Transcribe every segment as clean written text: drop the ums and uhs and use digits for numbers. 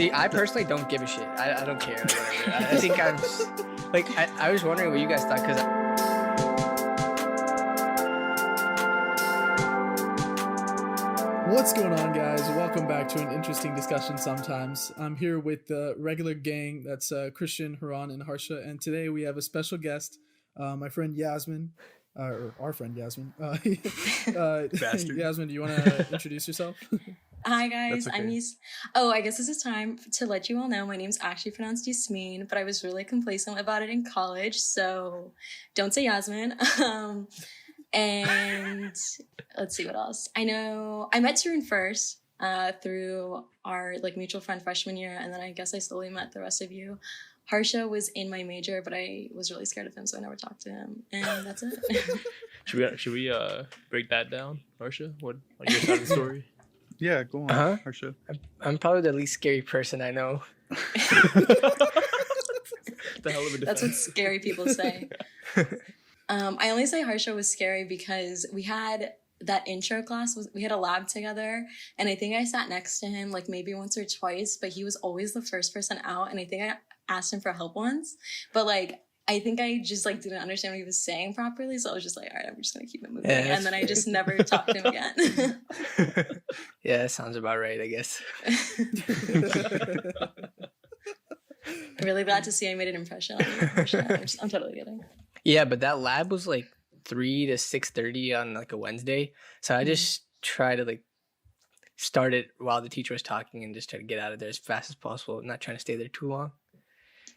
I personally don't give a shit. I don't care. Like, whatever. I think I'm like I was wondering what you guys thought because What's going on, guys? Welcome back to an interesting discussion sometimes. I'm here with the regular gang. That's Christian, Haran, and Harsha. And today we have a special guest, my friend Yasmin, or our friend Yasmin. Yasmin, do you want to introduce yourself? Hi guys, Okay. I'm Yas. Oh, I guess this is time to let you all know my name's actually pronounced Yasmin, but I was really complacent about it in college, so don't say Yasmin. And let's see what else. I know I met Tarun first through our mutual friend freshman year, and then I guess I slowly met the rest of you. Harsha was in my major, but I was really scared of him, so I never talked to him, and that's it. Should we break that down, Harsha? What on your side of the story? Yeah, go on, Uh-huh. Harsha. I'm probably the least scary person I know. The hell of a defense. That's what scary people say. I only say Harsha was scary because we had that intro class. We had a lab together, and I think I sat next to him maybe once or twice, but he was always the first person out, and I think I asked him for help once, but I think I just didn't understand what he was saying properly, so I was just all right, I'm just gonna keep it moving, Yeah, and then I just never talked to him again. Yeah, that sounds about right, I guess. I'm really glad to see I made an impression on you, Harsha. I'm totally kidding. Yeah, but that lab was 3 to 6:30 on a Wednesday, so I just try to start it while the teacher was talking and just try to get out of there as fast as possible. Not trying to stay there too long.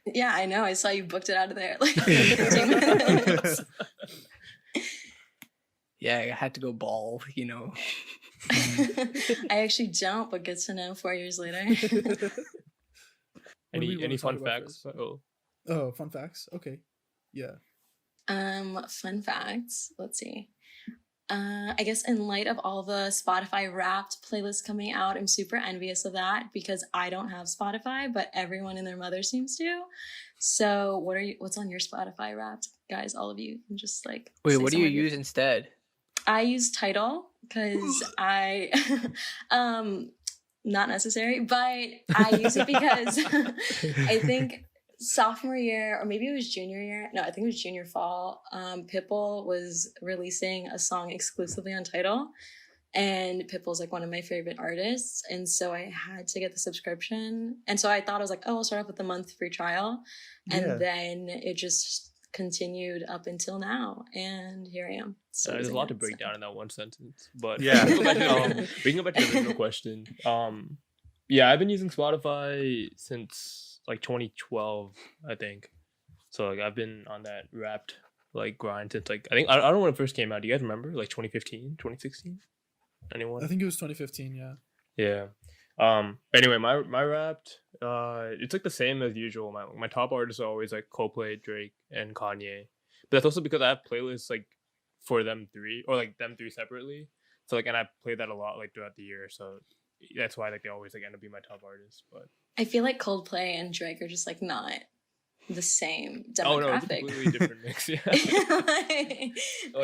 Yeah, I know. I saw you booked it out of there 15 minutes. Yeah, I had to go ball, I actually don't, but good to know 4 years later. What do we wanna Any talk fun about facts? first? Oh, Oh, fun facts. Okay. Yeah. Fun facts. Let's see. I guess in light of all the Spotify Wrapped playlists coming out, I'm super envious of that because I don't have Spotify, but everyone and their mother seems to. So what's on your Spotify Wrapped, guys? All of you can just Wait, say what do you some of your- use instead? I use Tidal because I not necessary, but I use it because I think sophomore year, or maybe it was junior year. No, I think it was junior fall. Pitbull was releasing a song exclusively on Tidal, and Pitbull's one of my favorite artists, and so I had to get the subscription. And so I thought I was I'll start off with a month free trial, and Yeah. then it just continued up until now, and here I am. So there's a using lot to it, break so. down in that one sentence, but Yeah. we can go back to the original question. Yeah, I've been using Spotify since 2012, I think. So I've been on that Wrapped grind since I don't know when it first came out. Do you guys remember 2015, 2016? Anyone? I think it was 2015, yeah. Yeah. Anyway, my Wrapped, it's the same as usual. My top artists are always Coldplay, Drake, and Kanye. But that's also because I have playlists for them three, or them three separately. So and I play that a lot throughout the year. So that's why they always end up being my top artists. But I feel like Coldplay and Drake are just not the same demographic. oh no, it's a completely different mix. Yeah.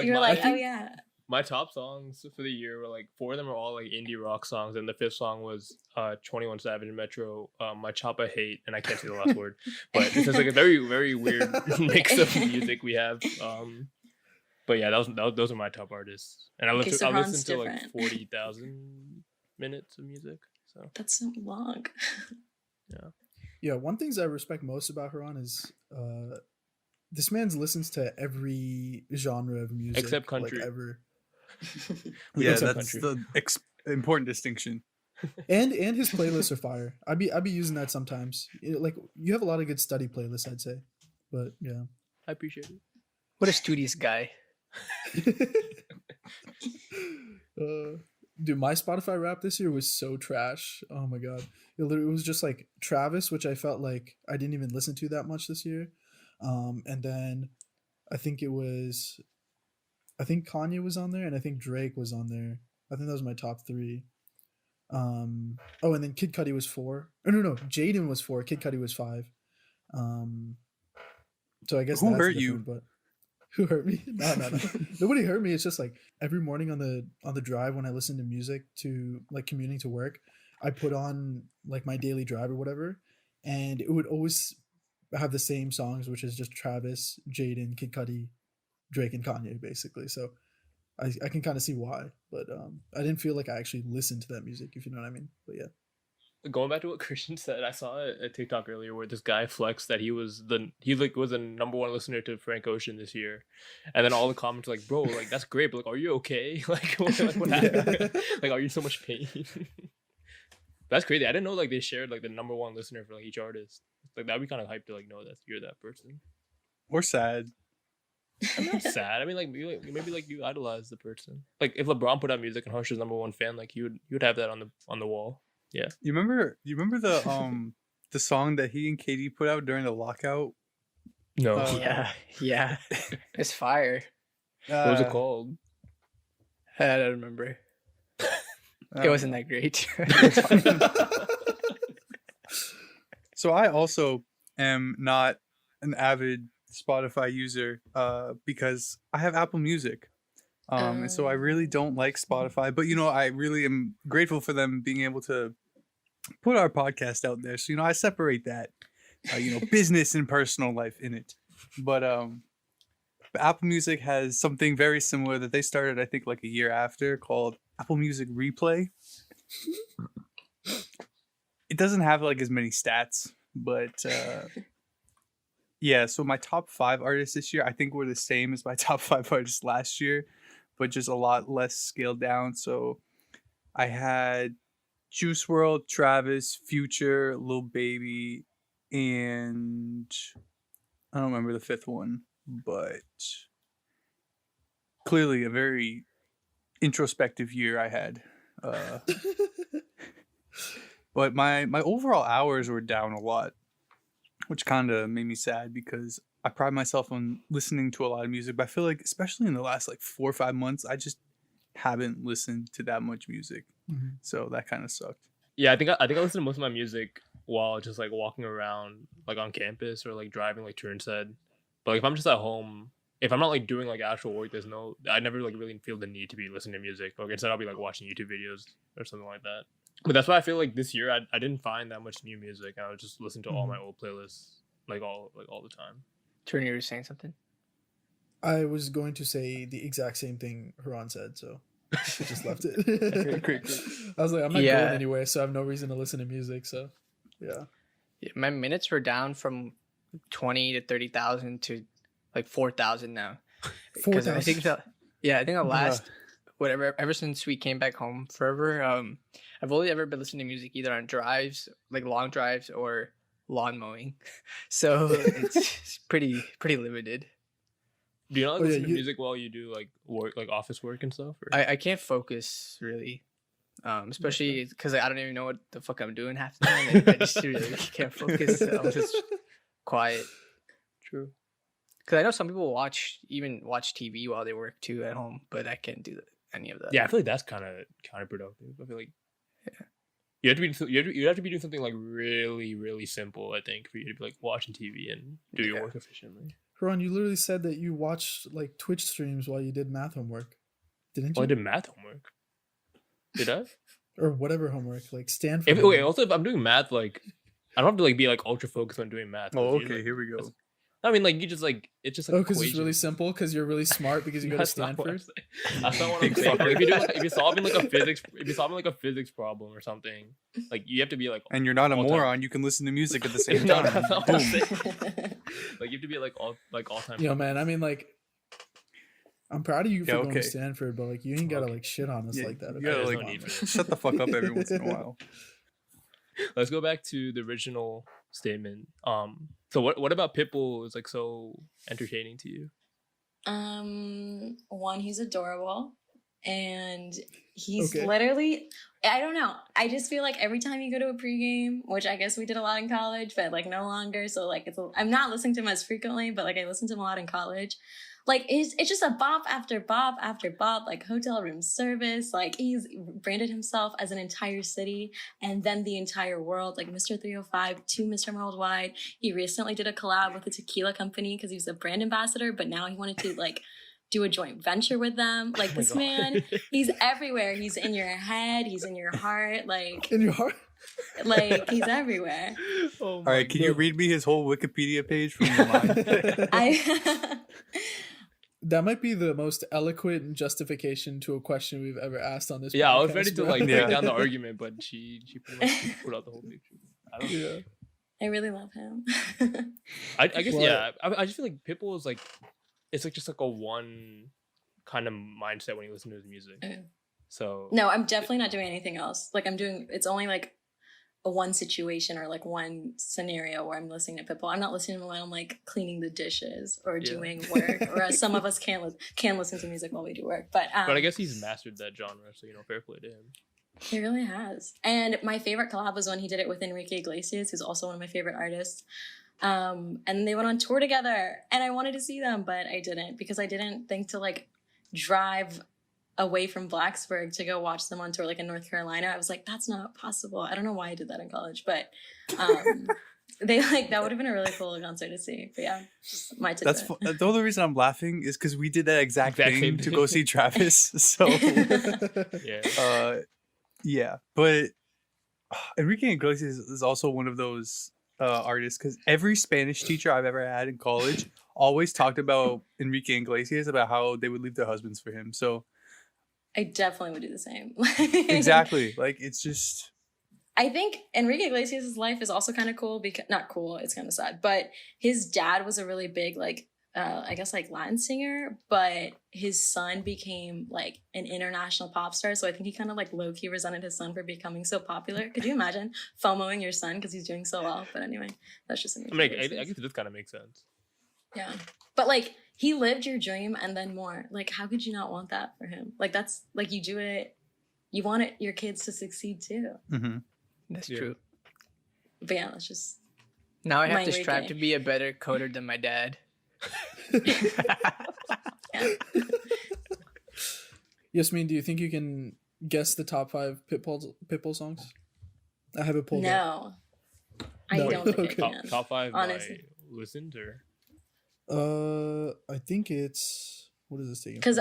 You're I oh think- yeah. My top songs for the year were 4 of them are all indie rock songs, and the 5th song was 21 Savage and Metro, My Choppa Hate, and I can't say the last word, but it's just a very, very weird mix of music we have. But yeah, those are my top artists, and I Okay, so Ron's listened to different. 40,000 minutes of music. So That's so long. Yeah, one things I respect most about Haran is this man listens to every genre of music Except country. ever. Yeah, Except that's country. the important distinction. And his playlists are fire. I'd be using that sometimes. You have a lot of good study playlists, I'd say. But yeah. I appreciate it. What a studious guy. Dude, my Spotify rap this year was so trash. Oh my god. It was just Travis, which I felt like I didn't even listen to that much this year. And then I think Kanye was on there, and I think Drake was on there. I think that was my top 3. And then Kid Cudi was 4. Oh, no, Jaden was 4. Kid Cudi was 5. So I guess Who that's hurt you? different, But who hurt me? No. Nobody hurt me. It's just every morning on the drive when I listen to music to commuting to work, I put on like my daily drive or whatever, and it would always have the same songs, which is just Travis, Jaden, Kid Cudi, Drake, and Kanye, basically. So I can kind of see why, but I didn't feel like I actually listened to that music, if you know what I mean. But yeah. Going back to what Christian said, I saw a TikTok earlier where this guy flexed that he was the number one listener to Frank Ocean this year, and then all the comments were like, "Bro, like that's great, but like, are you okay? like what happened? Like, are you in so much pain?" That's crazy. I didn't know like they shared like the number one listener for like each artist. Like that'd be kind of hype to like know that you're that person. Or sad. I'm not sad. I mean, like maybe like you idolize the person. Like if LeBron put out music and Harsha's number one fan, like you would have that on the wall. Yeah. You remember the song that he and Katie put out during the lockout? No. Yeah. It's fire. What was it called? I don't remember. It wasn't that great. So I also am not an avid Spotify user because I have Apple Music. And so I really don't like Spotify, but I really am grateful for them being able to put our podcast out there. So I separate that, business and personal life in it. But Apple Music has something very similar that they started, I think, like a year after, called Apple Music Replay. It doesn't have like as many stats, but yeah. So my top 5 artists this year, I think, were the same as my top 5 artists last year, but just a lot less scaled down. So I had Juice WRLD, Travis, Future, Lil Baby, and I don't remember the 5th one, but clearly a very introspective year I had. But my overall hours were down a lot, which kind of made me sad because I pride myself on listening to a lot of music, but I feel like especially in the last like 4 or 5 months, I just haven't listened to that much music. Mm-hmm. So that kind of sucked. Yeah, I think I listen to most of my music while just like walking around like on campus or like driving like Turnshead. But like, if I'm just at home, if I'm not like doing like actual work, I never like really feel the need to be listening to music. Like instead I'll be like watching YouTube videos or something like that. But that's why I feel like this year I didn't find that much new music. I would just listen to all my old playlists like all the time. Turner, you were saying something? I was going to say the exact same thing Haran said, so I just left it. Great. I was like, I'm not going anywhere, so I have no reason to listen to music. So, yeah. My minutes were down from 20 to 30,000 to like 4,000 now. 4,000. I think the last whatever ever since we came back home forever. I've only ever been listening to music either on drives, like long drives, or lawn mowing. So it's pretty limited. Do you not listen to music while you do like work, like office work and stuff? Or? I can't focus really, especially because I don't even know what the fuck I'm doing half the time. I just really can't focus. I'm just quiet. True. Because I know some people watch TV while they work too at home, but I can't do any of that. Yeah, I feel like that's kind of counterproductive. I feel like you have to be doing something like really, really simple, I think, for you to be like watching TV and do your work efficiently. Haran, you literally said that you watched like Twitch streams while you did math homework, didn't you? Oh, I did math homework. Did I? Or whatever homework, like Stanford. Also, if I'm doing math, like I don't have to like be like ultra focused on doing math. Oh, okay, here we go. I mean, like you just like it's just like because it's really simple because you're really smart because you go to Stanford. That's not what I'm saying. Like, if you're solving like a physics problem or something, like you have to be like. And you're not a moron. Time. You can listen to music at the same time. That's not what I'm saying. Like you have to be like all time. Yo, man, I mean, like, I'm proud of you for going to Stanford, but like you ain't gotta like shit on us like that. You gotta like shut the fuck up every once in a while. Let's go back to the original statement. So what about Pitbull is like so entertaining to you? One, he's adorable, and he's literally, I don't know. I just feel like every time you go to a pregame, which I guess we did a lot in college, but like no longer. So like I'm not listening to him as frequently, but like I listened to him a lot in college. Like it's just a bop after bop after bop, like hotel room service. Like he's branded himself as an entire city and then the entire world, like Mr. 305 to Mr. Worldwide. He recently did a collab with a tequila company because he was a brand ambassador, but now he wanted to like do a joint venture with them. Like, Oh my this God. man, he's everywhere. He's in your head. He's in your heart. Like In your heart? he's everywhere. Oh All my right, can you God. read me his whole Wikipedia page from your mind? I That might be the most eloquent justification to a question we've ever asked on this. Yeah, I was podcast, ready to bro. like Yeah. break down the argument, but she pretty much put out the whole picture. I don't know. Yeah. I really love him. I guess Well, yeah. I just feel like Pitbull is like, it's like just like a one kind of mindset when you listen to his music. Mm. So No, I'm definitely not doing anything else. Like, it's only like a one situation or like one scenario where I'm listening to Pitbull. I'm not listening to him when I'm like cleaning the dishes or Yeah. doing work, or as some of us can listen to music while we do work. But I guess he's mastered that genre, so fair play to him. he really has. And my favorite collab was when he did it with Enrique Iglesias, who's also one of my favorite artists. And they went on tour together, and I wanted to see them, but I didn't, because I didn't think to like drive away from Blacksburg to go watch them on tour, like in North Carolina. I was like, that's not possible. I don't know why I did that in college, but they like, that would have been a really cool concert to see. But yeah, just my tidbit. That's the only reason I'm laughing is because we did that exact Exact thing same to thing. go see Travis. So Yeah. yeah, but Enrique Iglesias is also one of those artists, because every Spanish teacher I've ever had in college always talked about Enrique Iglesias, about how they would leave their husbands for him. So I definitely would do the same. exactly, like it's just I think Enrique Iglesias' life is also kind of cool, because not cool, it's kind of sad, but his dad was a really big like I guess like Latin singer, but his son became like an international pop star. So I think he kind of like low key resented his son for becoming so popular. Could you imagine FOMOing your son because he's doing so well? But anyway, that's just Enrique I mean, I Iglesias. guess this kind of makes sense. Yeah. But like, he lived your dream and then more. Like, how could you not want that for him? Like, that's like, you do it, you want it, your kids to succeed too. mhm. That's Yeah. true. But yeah, that's just Now I have My to strive Enrique. to be a better coder than my dad. yeah. Yasmin, do you think you can guess the top 5 Pitbull songs? I have it pulled up. No. I No. don't think Okay. I can. Top 5 honestly. by listened or I think it's, what is this taking? Because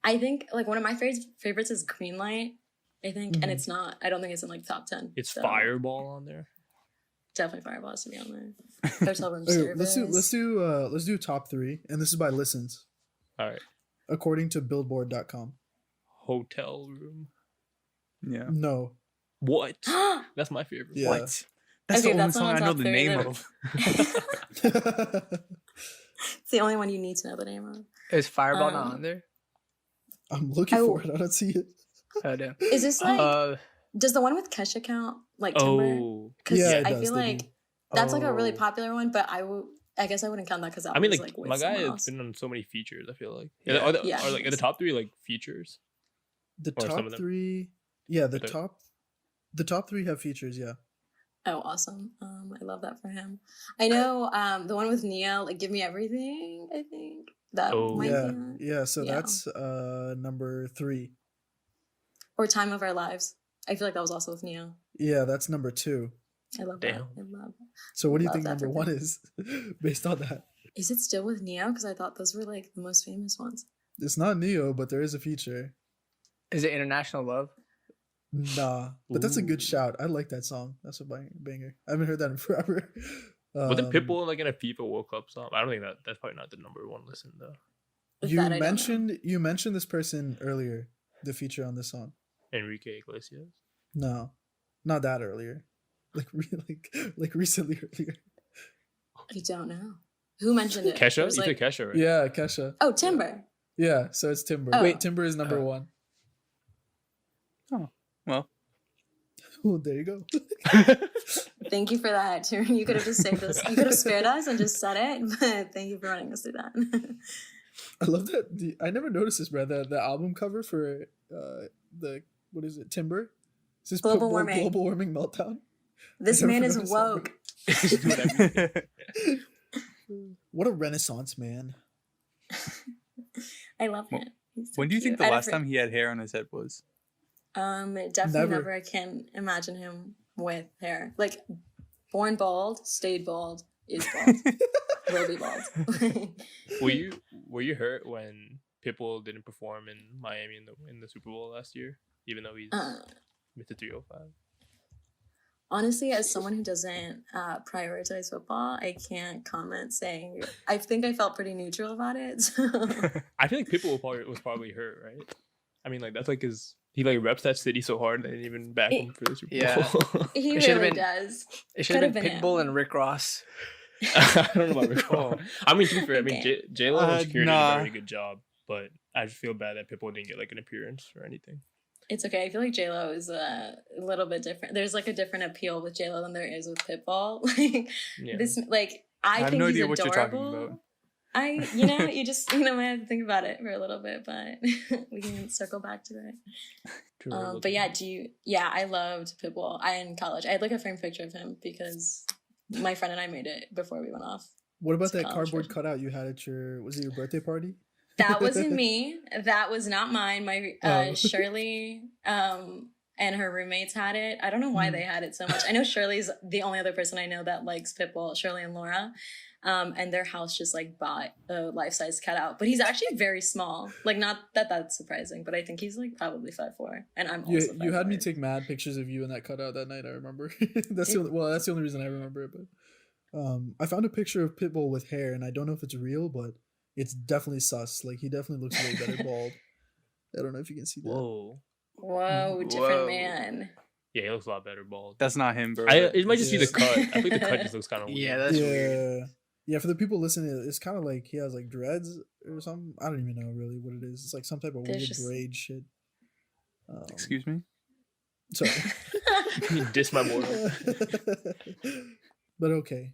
I think like one of my favorites is Greenlight, I think, Mhm. and it's not. I don't think it's in like top 10. it's so Fireball on there. Definitely Fireball has to be on there. Hotel Room Okay, Service. let's do top 3, and this is by listens, All right. according to Billboard.com. Hotel room. Yeah, No. What? That's my favorite. Yeah. what? That's Okay, the only that's song not I on know top the 3 name then. of. It's the only one you need to know the name of. Is Fireball not Um, on there? I'm looking Oh. for it. I don't see it. Oh damn. Is this like, Uh, does the one with Kesha count? Like Timber? Oh. Because Yeah, it I does, feel they like do. that's like a really Oh. popular one, but I guess I wouldn't count that because I mean, was like with my guy someone has else. been on so many features. I feel like Yeah. are, Yeah, are like in the top 3 like features. The Or some top of them. 3, yeah, Okay. the top 3 have features, yeah. Oh, awesome. I love that for him. I know the one with Nia, like Give Me Everything, I think. That Oh. might Yeah, be on. yeah, so Yeah. that's number 3. Or Time of Our Lives. I feel like that was also with Nia. Yeah, that's number 2. I love Damn. that. I love that. So what do you Love think that number for 1 them. is based on that? Is it still with Neo? Because I thought those were like the most famous ones. It's not Neo, but there is a feature. is it International Love? Nah, but that's a good Ooh. shout. I like that song. That's a banger. I haven't heard that in forever. Wasn't Um, Pitbull like in a FIFA World Cup song? I don't think that's probably not the number 1 listen though. You That I don't know. mentioned this person earlier, the feature on this song. Enrique Iglesias. No, not that earlier. Like recently earlier. I don't know. Who mentioned it? It Kesha? You was said like, Kesha, right? Yeah, Kesha. oh, Timber. Yeah, so it's Timber. Oh. Wait, Timber is number 1. Well, Oh, there you go. Thank you for that. You could have just saved us. You could have spared us and just said it, but thank you for running us through that. I love that. I never noticed this, Brad. The album cover for the what is it? Timber. Is this Global warming. Global warming meltdown? This never man is noticed that, woke. Just do whatever. What a renaissance man. I love Well, him. He's so when do you think cute. the I last don't time he had hair on his head was? Definitely Never. never. I can't imagine him with hair. Like, born bald, stayed bald, is bald, will be bald. Were you hurt when Pitbull didn't perform in Miami in the Super Bowl last year, even though he's Mr. 305? Honestly, as someone who doesn't prioritize football, I can't comment saying. I think I felt pretty neutral about it. So. I feel like Pitbull was probably hurt, right? I mean, like that's like he like reps that city so hard they didn't even back him for the Super Bowl. He It should've really been- does. It should have been him. Pitbull and Rick Ross. I don't know about Rick Ross. I mean, to be fair, I mean Okay. J-Lo and Shakira did nah. a very good job, but I just feel bad that Pitbull didn't get like an appearance or anything. It's okay. I feel like J-Lo is a little bit different. There's like a different appeal with J-Lo than there is with Pitbull. Like Yeah. this, like I have think no he's idea what you're talking adorable. about. You just might have to think about it for a little bit, but we can circle back to it. But yeah, I loved Pitbull. In college, I had like a framed picture of him because my friend and I made it before we went off. What about It's that college cardboard version. cutout you had at was it your birthday party? That wasn't me. That was not mine. My Oh. Shirley and her roommates had it. I don't know why they had it so much. I know Shirley's the only other person I know that likes Pitbull, Shirley and Laura. And their house just like bought a life-size cutout. But he's actually very small. Like not that that's surprising, but I think he's like probably 5'4". And I'm also You had me 5'4". take mad pictures of you in that cutout that night. I remember. That's the only reason I remember it. But I found a picture of Pitbull with hair, and I don't know if it's real, but it's definitely sus. Like he definitely looks way better bald. I don't know if you can see that. Whoa. Different Whoa. man. Yeah, he looks a lot better bald. That's not him, bro. It might just be the Yeah. cut. I think the cut just looks kind of weird. Yeah, that's weird. Yeah, for the people listening, it's kind of like he has like dreads or something. I don't even know really what it is. It's like some type of There's weird just- braid shit. Excuse me. Sorry. You diss my boy. But okay.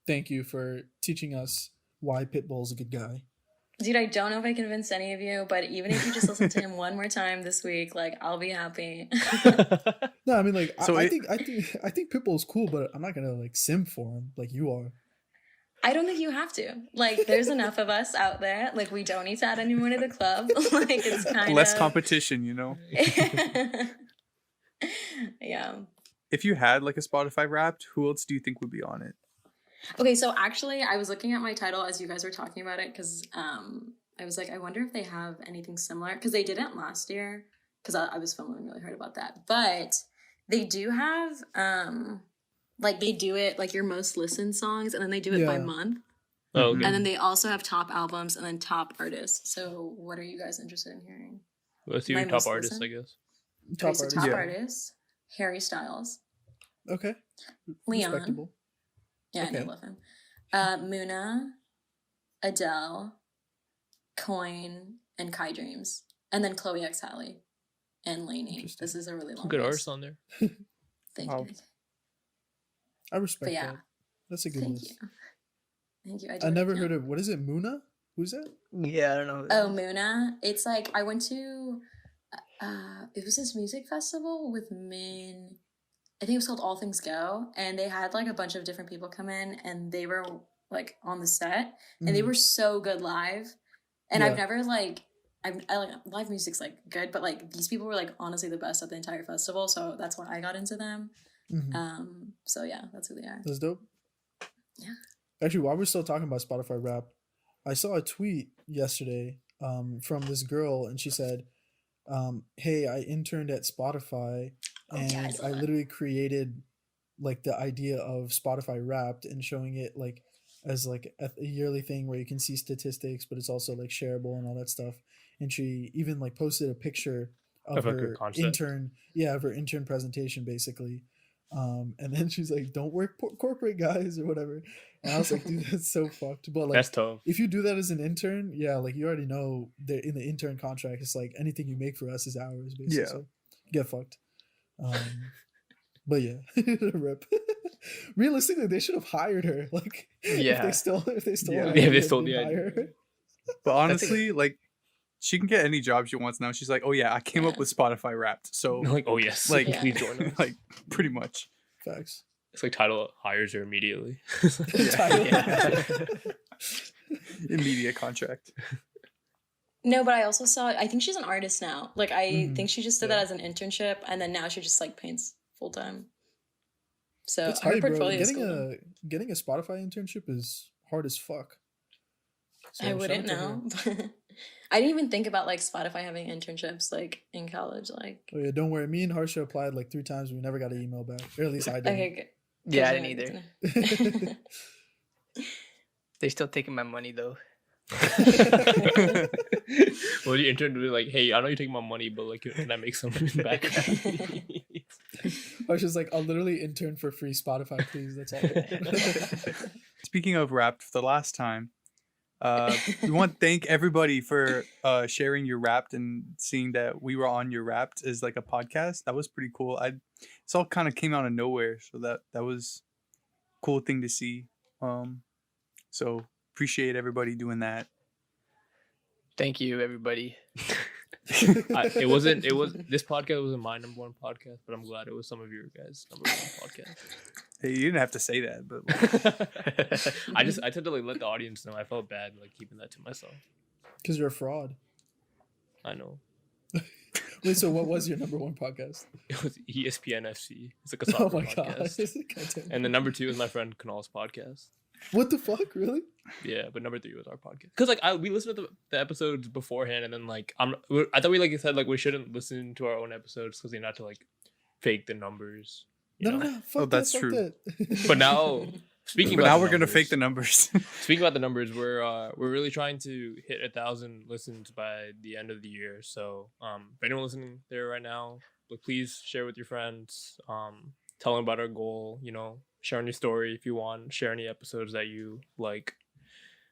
Thank you for teaching us why Pitbull's a good guy. Dude, I don't know if I convinced any of you, but even if you just listen to him one more time this week, like I'll be happy. No, I mean like So I think Pitbull's cool, but I'm not gonna like sim for him like you are. I don't think you have to. Like, there's enough of us out there. Like, we don't need to add anyone to the club. Like, it's kind Less of competition, you know. Yeah. If you had like a Spotify Wrapped, who else do you think would be on it? Okay, so actually, I was looking at my title as you guys were talking about it because I was like, I wonder if they have anything similar because they didn't last year because I was filming really hard about that. But they do have like they do it like your most listened songs, and then they do it by Yeah. month. Oh, okay. And then they also have top albums and then top artists. So what are you guys interested in hearing? Let's see my your top most artists, listened? I guess. Okay, so top Yeah. artists, Harry Styles, Okay. Leon. Respectable. Yeah, I Okay. know, love him. Muna, Adele, Coin, and Kai Dreams. And then Chloe X Halle and Lainey. Interesting. This is a really long Some good list. artists on there. Thank Wow. you. I respect But yeah, that. That's a good thank list. you. Thank you. I never heard of what is it? Muna? Who's that? Yeah, I don't know. Oh, Muna. It's like I went to it was this music festival with Min. I think it was called All Things Go, and they had like a bunch of different people come in, and they were like on the set, and they Mhm. were so good live. And I've Yeah. never like I like live music's like good, but like these people were like honestly the best at the entire festival, so that's why I got into them. Mhm. So yeah, that's who they are. That's dope. Yeah. Actually, while we're still talking about Spotify Wrapped, I saw a tweet yesterday from this girl, and she said, "Hey, I interned at Spotify, Oh, and yeah, I saw I that. literally created like the idea of Spotify Wrapped and showing it like as like a yearly thing where you can see statistics, but it's also like shareable and all that stuff." And she even like posted a picture of Of, like, her her concept? of her intern presentation basically. And then she's like, "Don't work corporate, guys," or whatever. And I was like, "Dude, that's so fucked." But like, That's tough. if you do that as an intern, yeah, like you already know that in the intern contract, it's like anything you make for us is ours, basically. Yeah. So get fucked. But yeah, rip. Realistically, they should have hired her. Like, Yeah. if they still, Yeah. wanted Yeah, her, they they still didn't did. hire her. But honestly, like she can get any job she wants now. She's like, oh yeah, I came up Yeah. with Spotify Wrapped. So Like, oh yes, Like- like please join us. like pretty much. Facts. It's like title hires her immediately. Immediate contract. No, but I also saw. I think she's an artist now. Like I Mhm. think she just did Yeah. that as an internship, and then now she just like paints full time. So That's her hard, bro. portfolio is Getting cool. getting a Spotify internship is hard as fuck. So I shout wouldn't out to her. know. I didn't even think about like Spotify having internships like in college. Like, Oh yeah, don't worry. Me and Harsha applied like 3 times. We never got an email back, or at least I didn't. okay, good. Yeah, I Good didn't to know, either. good to know. They're still taking my money though. Well, the intern would be like, "Hey, I know you're taking my money, but like, can I make some back?" Harsha's like, I'll literally intern for free. Spotify, please. That's all I want. Speaking of Wrapped, for the last time, we want to thank everybody for sharing your Wrapped and seeing that we were on your Wrapped as like a podcast. That was pretty cool. It's all kind of came out of nowhere, so that was a cool thing to see. So appreciate everybody doing that. Thank you, everybody. This podcast wasn't my number one podcast, but I'm glad it was some of your guys' number one podcast. Hey, you didn't have to say that, but I tend to like let the audience know. I felt bad like keeping that to myself. Because you're a fraud. I know. Wait, so what was your number one podcast? It was ESPN FC. It's like a Oh soccer my god. podcast. And the number 2 is my friend Kunal's podcast. What the fuck? Really? Yeah, but number 3 was our podcast. Because like we listened to the episodes beforehand, and then like I thought we like said like we shouldn't listen to our own episodes because they not to like fake the numbers. You know? No. Fuck that's that, fuck true. that. But now speaking but about now the we're gonna numbers- fake the numbers. Speaking about the numbers, we're really trying to hit 1,000 listens by the end of the year. So if anyone listening there right now, like, please share with your friends. Tell them about our goal. You know, share any story if you want. Share any episodes that you like.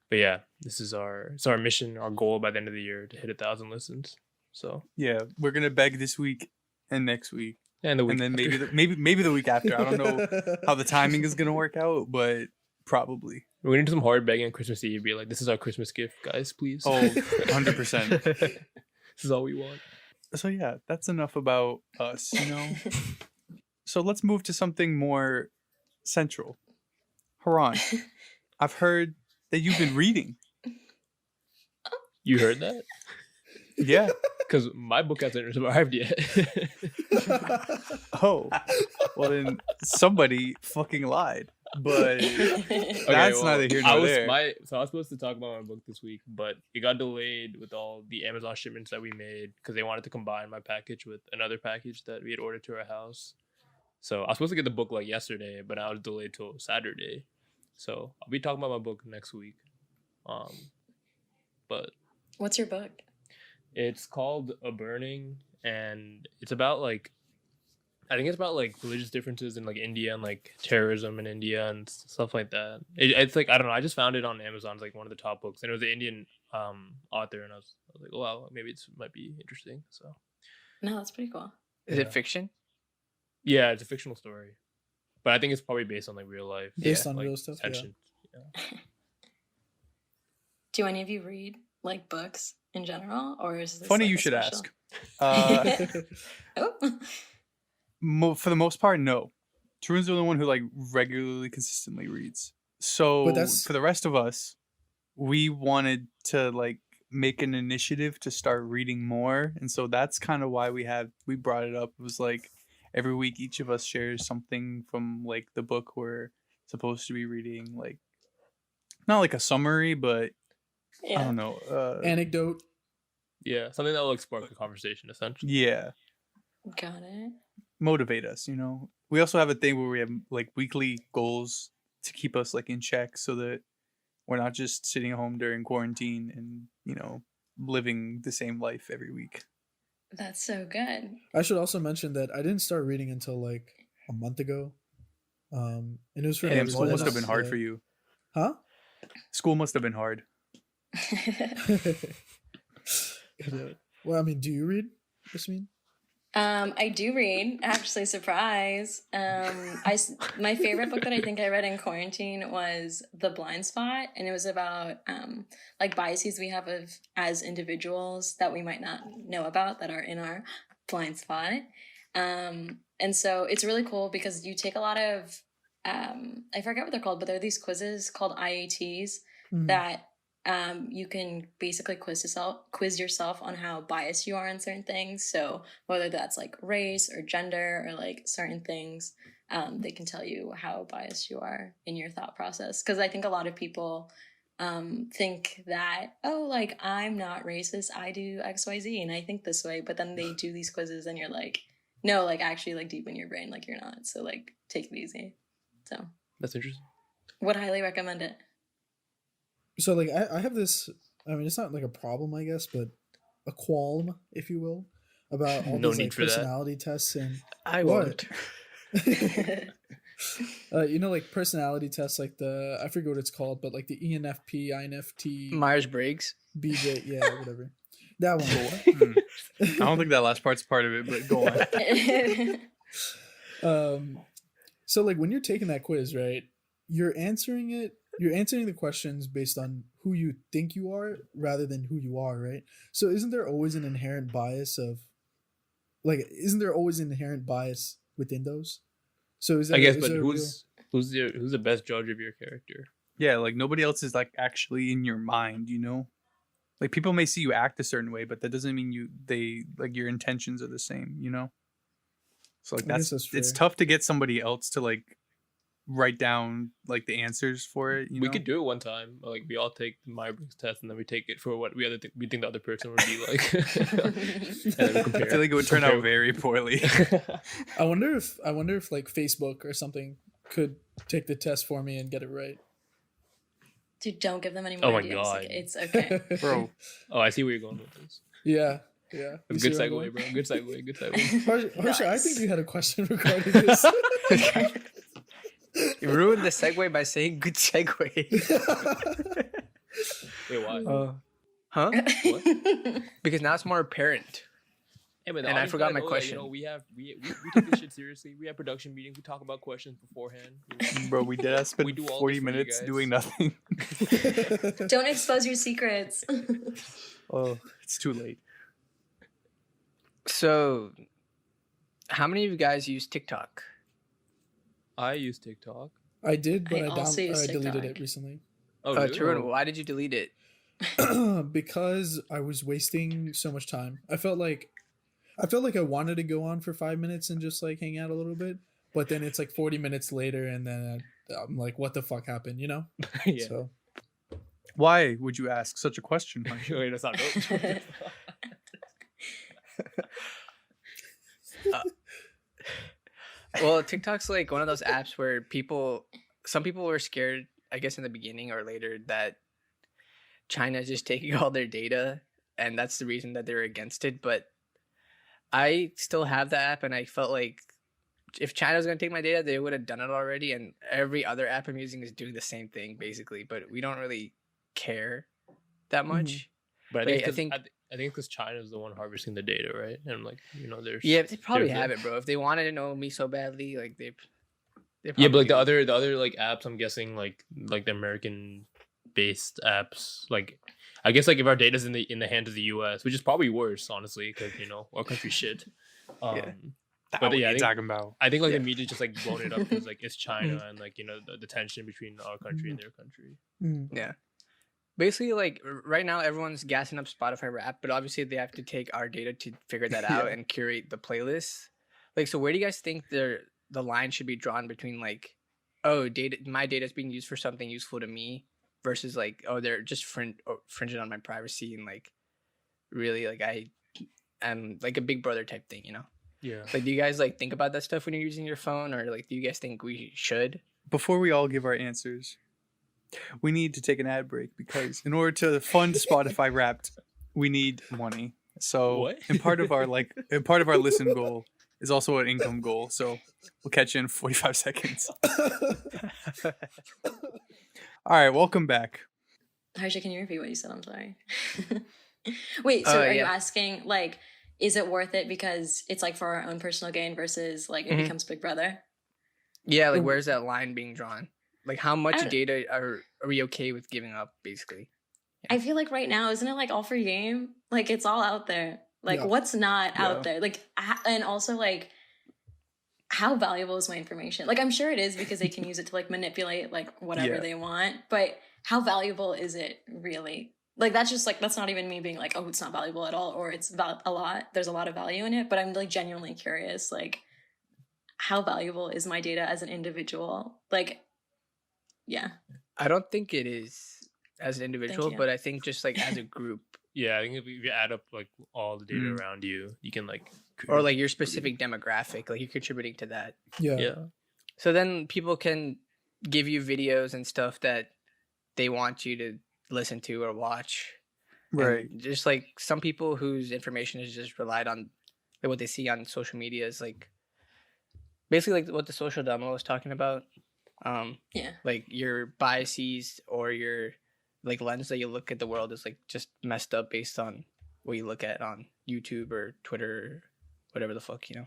But yeah, this is our mission, our goal by the end of the year to hit 1,000 listens. So Yeah, we're gonna beg this week and next week, and the week and then after. maybe the week after. I don't know how the timing is gonna work out, but probably. We're gonna do some hard begging on Christmas Eve. Be like, this is our Christmas gift, guys. Please. Oh, 100%. This is all we want. So yeah, that's enough about us, you know. So let's move to something more central. Haran, I've heard that you've been reading. You heard that? Yeah. Because my book hasn't arrived yet. Oh. Well then somebody fucking lied. But Okay, that's neither here nor there. I was supposed to talk about my book this week, but it got delayed with all the Amazon shipments that we made because they wanted to combine my package with another package that we had ordered to our house. So I was supposed to get the book like yesterday, but I was delayed till Saturday. So I'll be talking about my book next week. But What's your book? it's called A Burning, and it's about like I think it's about like religious differences in like India and like terrorism in India and stuff like that. It's like I don't know. I just found it on Amazon. It's like one of the top books, and it was an Indian author, and I was like, oh, wow, maybe it might be interesting. So No, that's pretty cool. Is Yeah. it fiction? yeah, it's a fictional story, but I think it's probably based on like real life. Based on like, real stuff, yeah. tension. Yeah. Do any of you read like books in general, or is this Funny like, you a should special- ask. Oh, For the most part, no. Tarun's the only one who like regularly, consistently reads. So But that's- for the rest of us, we wanted to like make an initiative to start reading more, and so that's kind of why we brought it up. It was like every week each of us shares something from like the book we're supposed to be reading, like not like a summary, but I yeah. don't know. Anecdote. Yeah, something that will like spark a conversation essentially. Yeah, Got it. motivate us, you know. We also have a thing where we have like weekly goals to keep us like in check so that we're not just sitting home during quarantine and, you know, living the same life every week. That's so good. I should also mention that I didn't start reading until like a month ago. And it was for Yeah, Damn, more school than must have us, been hard yeah. for you. Huh? School must have been hard. Well, I mean, do you read, Yasmin? I do read. Actually, surprise. My favorite book that I think I read in quarantine was The Blind Spot, and it was about like biases we have as individuals that we might not know about that are in our blind spot. And so it's really cool because you take a lot of I forget what they're called, but they're these quizzes called IATs Mhm. that you can basically quiz yourself on how biased you are in certain things. So whether that's like race or gender or like certain things, they can tell you how biased you are in your thought process. Because I think a lot of people think that, oh, like, I'm not racist, I do XYZ and I think this way, but then they do these quizzes and you're like, no, like, actually, like, deep in your brain, like, you're not. So, like, take it easy. So That's interesting. would highly recommend it. So like I have this. I mean, it's not like a problem, I guess, but a qualm, if you will, about all No these need like for that. personality tests and I What? won't. you know, like personality tests, like I forget what it's called, but like the ENFP, INFT, Myers Briggs. BJ, yeah, whatever. That one. I don't think that last part's part of it, but go on. So like when you're taking that quiz, right? You're answering the questions based on who you think you are rather than who you are, right? So isn't there always an inherent bias within those? So is that I guess, is but there a real- who's the best judge of your character? Yeah, like nobody else is like actually in your mind, you know? Like people may see you act a certain way, but that doesn't mean your intentions are the same, you know? So like I guess it's that's fair. tough to get somebody else to like write down like the answers for it, you We know? could do it one time. Like we all take the Myers-Briggs test, and then we take it for what we think the other person would be like. And then we I compare. feel like it would turn out compare- very poorly. I wonder if like Facebook or something could take the test for me and get it right. Dude, don't give them any Oh more my ideas. God. Like, it's okay. Bro, Oh, I see where you're going with this. Yeah. You Good see where I'm segue, going? bro. Good segue. Good segue. Harsha, I Nice. think you had a question regarding this. You ruined the segue by saying good segue. Wait, why? Huh? What? Because now it's more apparent. Hey, man, the And I audience forgot gotta my know that, question. You know, we take this shit seriously. We have production meetings. We talk about questions beforehand. You know? bro, we did spend We do all 40 this for you minutes guys. doing nothing. Don't expose your secrets. Oh, it's too late. So, how many of you guys use TikTok? I use TikTok. I did, but I also use deleted TikTok. it recently. Oh, really? Tarun, why did you delete it? Because I was wasting so much time. I felt like I wanted to go on for 5 minutes and just like hang out a little bit, but then it's like 40 minutes later, and then I'm like, what the fuck happened, you know? Yeah. So Why would you ask such a question? Harsha? Wait, that's not dope. Well, TikTok's like one of those apps where some people were scared, I guess in the beginning or later, that China's just taking all their data, and that's the reason that they're against it. But I still have the app, and I felt like if China was going to take my data, they would have done it already. And every other app I'm using is doing the same thing, basically. But we don't really care that much. But Wait, I I think- think because China's the one harvesting the data, right? And like, you know, there's Yeah, they probably there's a- have it, bro. If they wanted to know me so badly, like they Yeah, but like the probably other like apps, I'm guessing like the American based apps, like I guess like if our data's in the hands of the U.S., which is probably worse, honestly, because you know our country's shit. Yeah. That But what yeah, I you're think- talking about. I think like Yeah. the media just like blown it up because like it's China and like you know the tension between our country and their country. mm. basically like right now everyone's gassing up Spotify Rap, but obviously they have to take our data to figure that out Yeah. and curate the playlist. Like, so where do you guys think the line should be drawn between like, oh, my data is being used for something useful to me versus like, oh, they're just fringing on my privacy and like really like I am like a big brother type thing, you know? Yeah. Like, do you guys like think about that stuff when you're using your phone, or like do you guys think we should? Before we all give our answers, we need to take an ad break because in order to fund Spotify Wrapped, we need money. So, What? and part of our listen goal is also an income goal. So, we'll catch you in 45 seconds. All right, welcome back. Harsha, can you repeat what you said? I'm sorry. Wait, so are you yeah. asking, like, is it worth it because it's like for our own personal gain versus like it Mhm. becomes Big Brother? Yeah, like Ooh. where's that line being drawn? Like, how much don't- data are we okay with giving up, basically? I feel like right now, isn't it like all free game? Like it's all out there. Like Yeah. what's not Yeah. out there? Like, and also like, how valuable is my information? Like, I'm sure it is because they can use it to like manipulate like whatever Yeah. they want. But how valuable is it really? Like that's just like that's not even me being like, oh, it's not valuable at all, or it's a lot. There's a lot of value in it, but I'm like genuinely curious, like, how valuable is my data as an individual? Like, yeah. I don't think it is as an individual, you. but I think just like as a group, Yeah, I think if you add up like all the data around you, you can like or like your specific demographic, like you're contributing to that. Yeah. So then people can give you videos and stuff that they want you to listen to or watch. Right. And just like some people whose information is just relied on like what they see on social media is like basically like what the social demo was talking about. Yeah. Like your biases or your like lens that you look at the world is like just messed up based on what you look at on YouTube or Twitter or whatever the fuck, you know.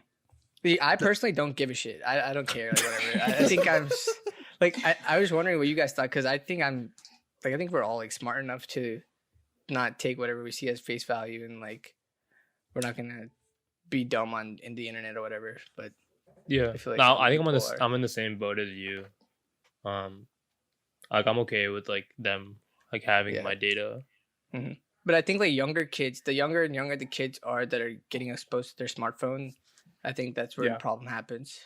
I personally don't give a shit. I don't care. Like, whatever. I think I'm like I was wondering what you guys thought because I think we're all like smart enough to not take whatever we see as face value and like we're not gonna be dumb in the internet or whatever. But yeah, I feel like no, some I think people are. I'm in the same boat as you. Like I'm okay with like them like having my data. But I think like younger kids, the younger and younger the kids are that are getting exposed to their smartphone, I think that's where the problem happens.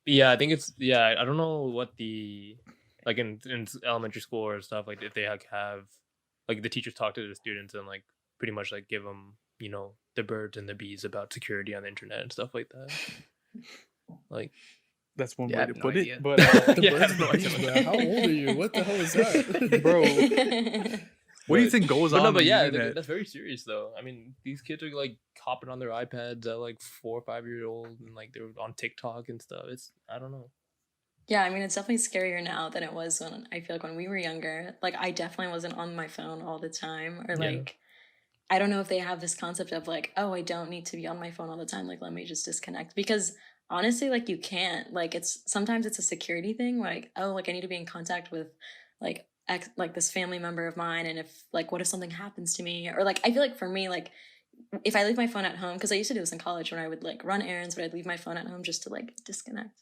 Yeah, I think it's I don't know what the like in elementary school or stuff like if they like have like the teachers talk to the students and like pretty much like give them, you know, the birds and the bees about security on the internet and stuff like that. Like That's one Yeah, I way have to no put idea. it. But The Yeah, I birds have no and the idea bees, what bro. that How old are you? What the hell is that? Bro, what do you think goes But on? no, on but the yeah, internet? that's very serious though. I mean, these kids are like hopping on their iPads at like 4 or 5 years old, and like they're on TikTok and stuff. It's I don't know. Yeah, I mean, it's definitely scarier now than it was when I feel like when we were younger. Like, I definitely wasn't on my phone all the time. Or, Yeah. like, I don't know if they have this concept of, like, oh, I don't need to be on my phone all the time. Like, let me just disconnect. Because honestly, like, you can't. Like, sometimes it's a security thing. Like, oh, like, I need to be in contact with, like, this family member of mine. And if, like, what if something happens to me? Or, like, I feel like for me, like, if I leave my phone at home, because I used to do this in college when I would, like, run errands, but I'd leave my phone at home just to, like, disconnect.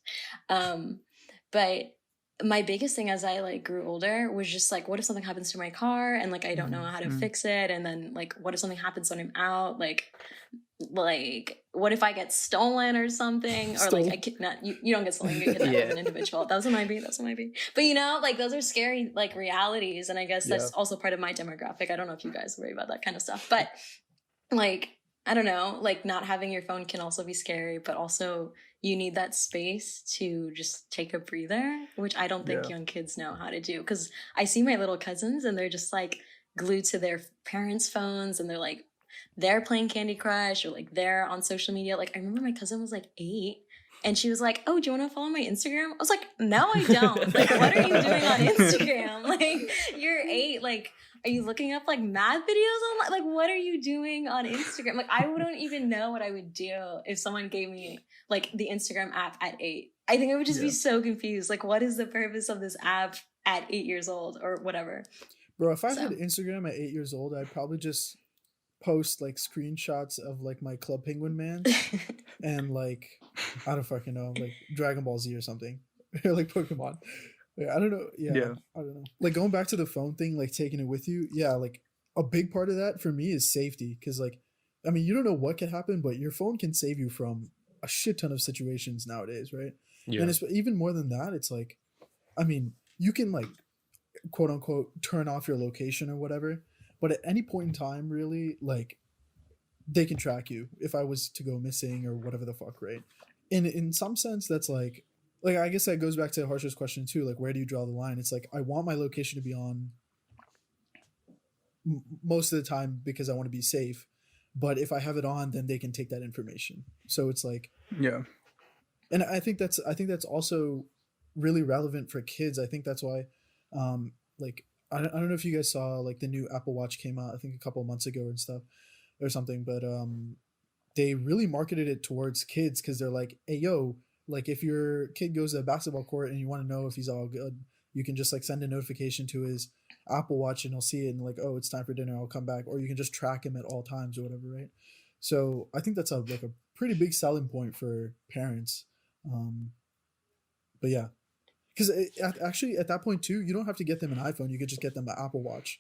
But my biggest thing as I like grew older was just like, what if something happens to my car and like I don't know how to fix it? And then like, what if something happens when I'm out? Like what if I get stolen or something? Or like I kidnap you don't get stolen, you get kidnapped as an individual. That's what might be. But you know, like those are scary like realities. And I guess that's also part of my demographic. I don't know if you guys worry about that kind of stuff. But like I don't know, like not having your phone can also be scary, but also you need that space to just take a breather, which I don't think young kids know how to do. Because I see my little cousins and they're just like glued to their parents' phones and they're playing Candy Crush or like they're on social media. Like I remember my cousin was like 8 and she was like, oh, do you want to follow my Instagram? I was like, no, I don't. Like, what are you doing on Instagram? Like, you're 8. Like, are you looking up like math videos online? Like, what are you doing on Instagram? Like, I wouldn't even know what I would do if someone gave me like the Instagram app at 8. I think I would just be so confused. Like, what is the purpose of this app at 8 years old or whatever? Bro, if I had Instagram at 8 years old, I'd probably just post like screenshots of like my Club Penguin man and like I don't fucking know, like Dragon Ball Z or something. Or like Pokemon. I don't know. Yeah, I don't know. Like going back to the phone thing, like taking it with you. Yeah, like a big part of that for me is safety. Because like, I mean, you don't know what could happen, but your phone can save you from a shit ton of situations nowadays, right? Yeah. And it's even more than that. It's like, I mean, you can like, quote unquote, turn off your location or whatever. But at any point in time, really, like, they can track you if I was to go missing or whatever the fuck, right? In some sense, that's like I guess that goes back to Harsha's question too. Like, where do you draw the line? It's like I want my location to be on most of the time because I want to be safe. But if I have it on, then they can take that information. So it's like, and I think that's also really relevant for kids. I think that's why, like, I don't know if you guys saw like the new Apple Watch came out, I think a couple of months ago and stuff or something, but they really marketed it towards kids because they're like, hey, yo, like if your kid goes to a basketball court and you want to know if he's all good, you can just like send a notification to his Apple Watch and he'll see it and like, oh, it's time for dinner, I'll come back. Or you can just track him at all times or whatever, right? So I think that's a pretty big selling point for parents. But yeah, because actually at that point too, you don't have to get them an iPhone. You could just get them an Apple Watch.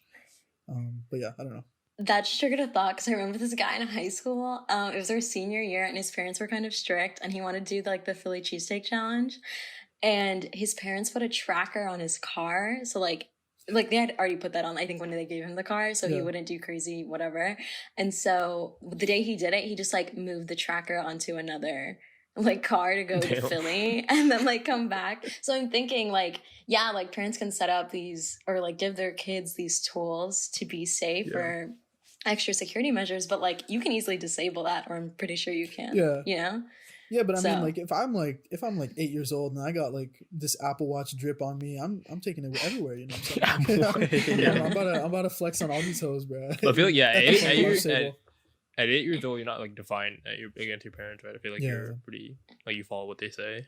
But yeah, I don't know. That just triggered a thought because I remember this guy in high school. It was our senior year and his parents were kind of strict and he wanted to do like the Philly cheesesteak challenge. And his parents put a tracker on his car. So like like they had already put that on, I think, when they gave him the car, so he Yeah. wouldn't do crazy whatever. And so the day he did it, he just like moved the tracker onto another like car to go to Damn. Philly and then like come back. So I'm thinking like, yeah, like parents can set up these or like give their kids these tools to be safe Yeah. or extra security measures, but like you can easily disable that, or I'm pretty sure you can. Yeah. You know? Yeah, but I mean, So- like, if I'm like 8 years old and I got like this Apple Watch drip on me, I'm taking it everywhere. You know what I'm saying? Apple Watch, I'm about to flex on all these hoes, bro. I feel like, yeah, That's at my 8 years old, you're not like defined against your parents, right? I feel like Yeah. you're pretty like you follow what they say.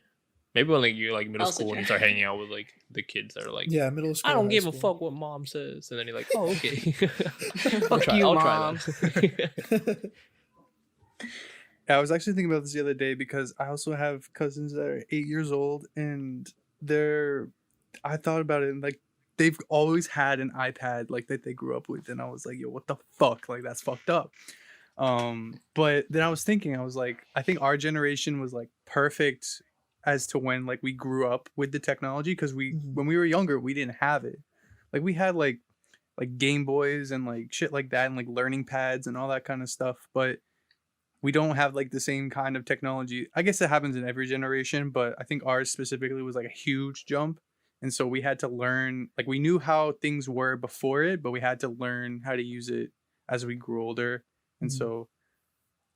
Maybe when like you're like middle Also school and you true. start hanging out with like the kids that are like, Yeah, middle school. I don't high give a school. fuck what mom says, and then you're like, oh okay, Fuck you, Mom. that. Yeah, I was actually thinking about this the other day because I also have cousins that are 8 years old, and I thought about it, and like they've always had an iPad like that they grew up with, and I was like, yo, what the fuck? Like that's fucked up. But then I was thinking, I was like, I think our generation was like perfect as to when like we grew up with the technology, because Mhm. when we were younger we didn't have it. Like we had like Game Boys and like shit like that, and like learning pads and all that kind of stuff, but we don't have like the same kind of technology. I guess it happens in every generation, but I think ours specifically was like a huge jump. And so we had to learn, like we knew how things were before it, but we had to learn how to use it as we grew older. And Mhm. so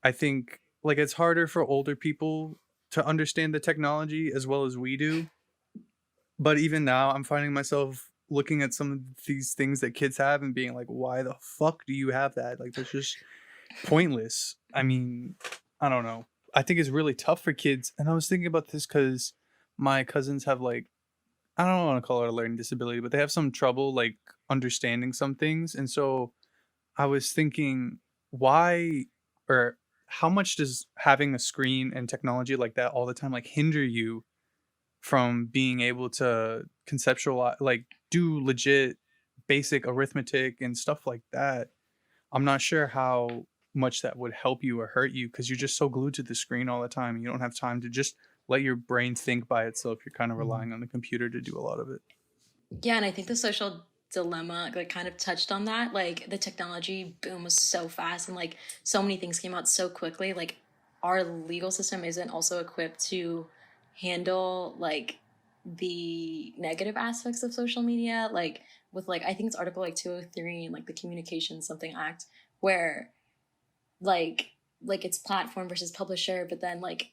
I think like it's harder for older people to understand the technology as well as we do. But even now I'm finding myself looking at some of these things that kids have and being like, why the fuck do you have that? Like that's just pointless. I mean, I don't know. I think it's really tough for kids. And I was thinking about this because my cousins have like, I don't want to call it a learning disability, but they have some trouble like understanding some things. And so I was thinking, why or how much does having a screen and technology like that all the time like hinder you from being able to conceptualize, like do legit basic arithmetic and stuff like that? I'm not sure how much that would help you or hurt you because you're just so glued to the screen all the time. You don't have time to just let your brain think by itself. You're kind of relying on the computer to do a lot of it. Yeah, and I think the social dilemma like kind of touched on that. Like the technology boom was so fast and like so many things came out so quickly. Like our legal system isn't also equipped to handle like the negative aspects of social media. Like with like I think it's article like 203 and like the Communications Something Act, where like it's platform versus publisher, but then like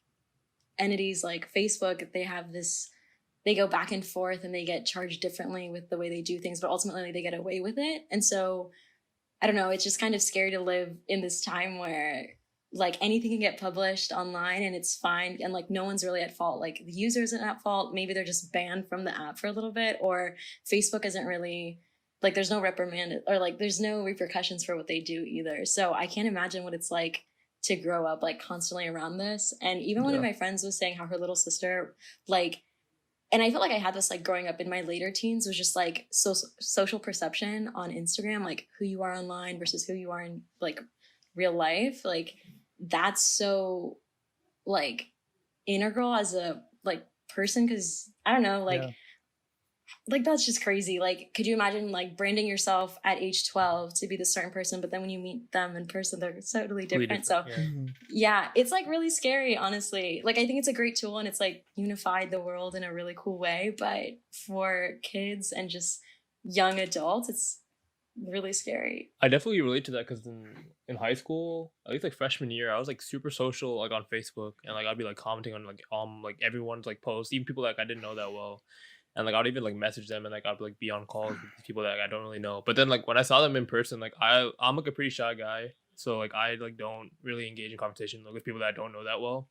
entities like Facebook, they have this, they go back and forth and they get charged differently with the way they do things, but ultimately they get away with it. And so I don't know, it's just kind of scary to live in this time where like anything can get published online and it's fine, and like no one's really at fault. Like the user isn't at fault, maybe they're just banned from the app for a little bit, or Facebook isn't really like, there's no reprimand or like there's no repercussions for what they do either. So I can't imagine what it's like to grow up like constantly around this. And even one of Yeah. my friends was saying how her little sister like, and I felt like I had this like growing up in my later teens, was just like social perception on Instagram, like who you are online versus who you are in like real life. Like that's so like integral as a like person, because I don't know, like Yeah. like that's just crazy. Like could you imagine like branding yourself at age 12 to be this certain person, but then when you meet them in person they're totally different. So Yeah. Mhm. yeah, it's like really scary, honestly. Like I think it's a great tool and it's like unified the world in a really cool way, but for kids and just young adults it's really scary. I definitely relate to that because in high school, at least like freshman year, I was like super social like on Facebook, and like I'd be like commenting on like everyone's like posts, even people like I didn't know that well. And like I'd even like message them, and like I'd like be on calls with these people that I don't really know. But then like when I saw them in person, like I'm like a pretty shy guy. So like I like don't really engage in conversation like, with people that I don't know that well.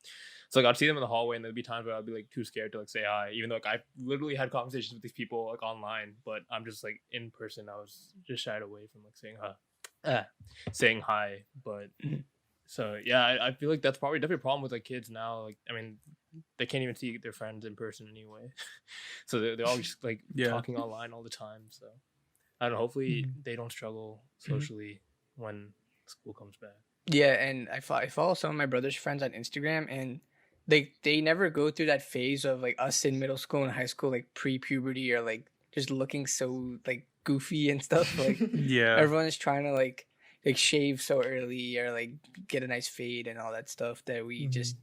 So like I'd see them in the hallway, and there'd be times where I'd be like too scared to like say hi, even though like I literally had conversations with these people like online, but I'm just like in person I was just shied away from like saying hi. But so yeah, I feel like that's probably definitely a problem with like kids now. Like I mean, they can't even see their friends in person anyway, so they're all just like Yeah. talking online all the time. So I don't know. Hopefully Mhm. they don't struggle socially when school comes back. Yeah, and I follow some of my brother's friends on Instagram, and they never go through that phase of like us in middle school and high school, like pre-puberty or like just looking so like goofy and stuff. Like Yeah. everyone is trying to like shave so early or like get a nice fade and all that stuff that we just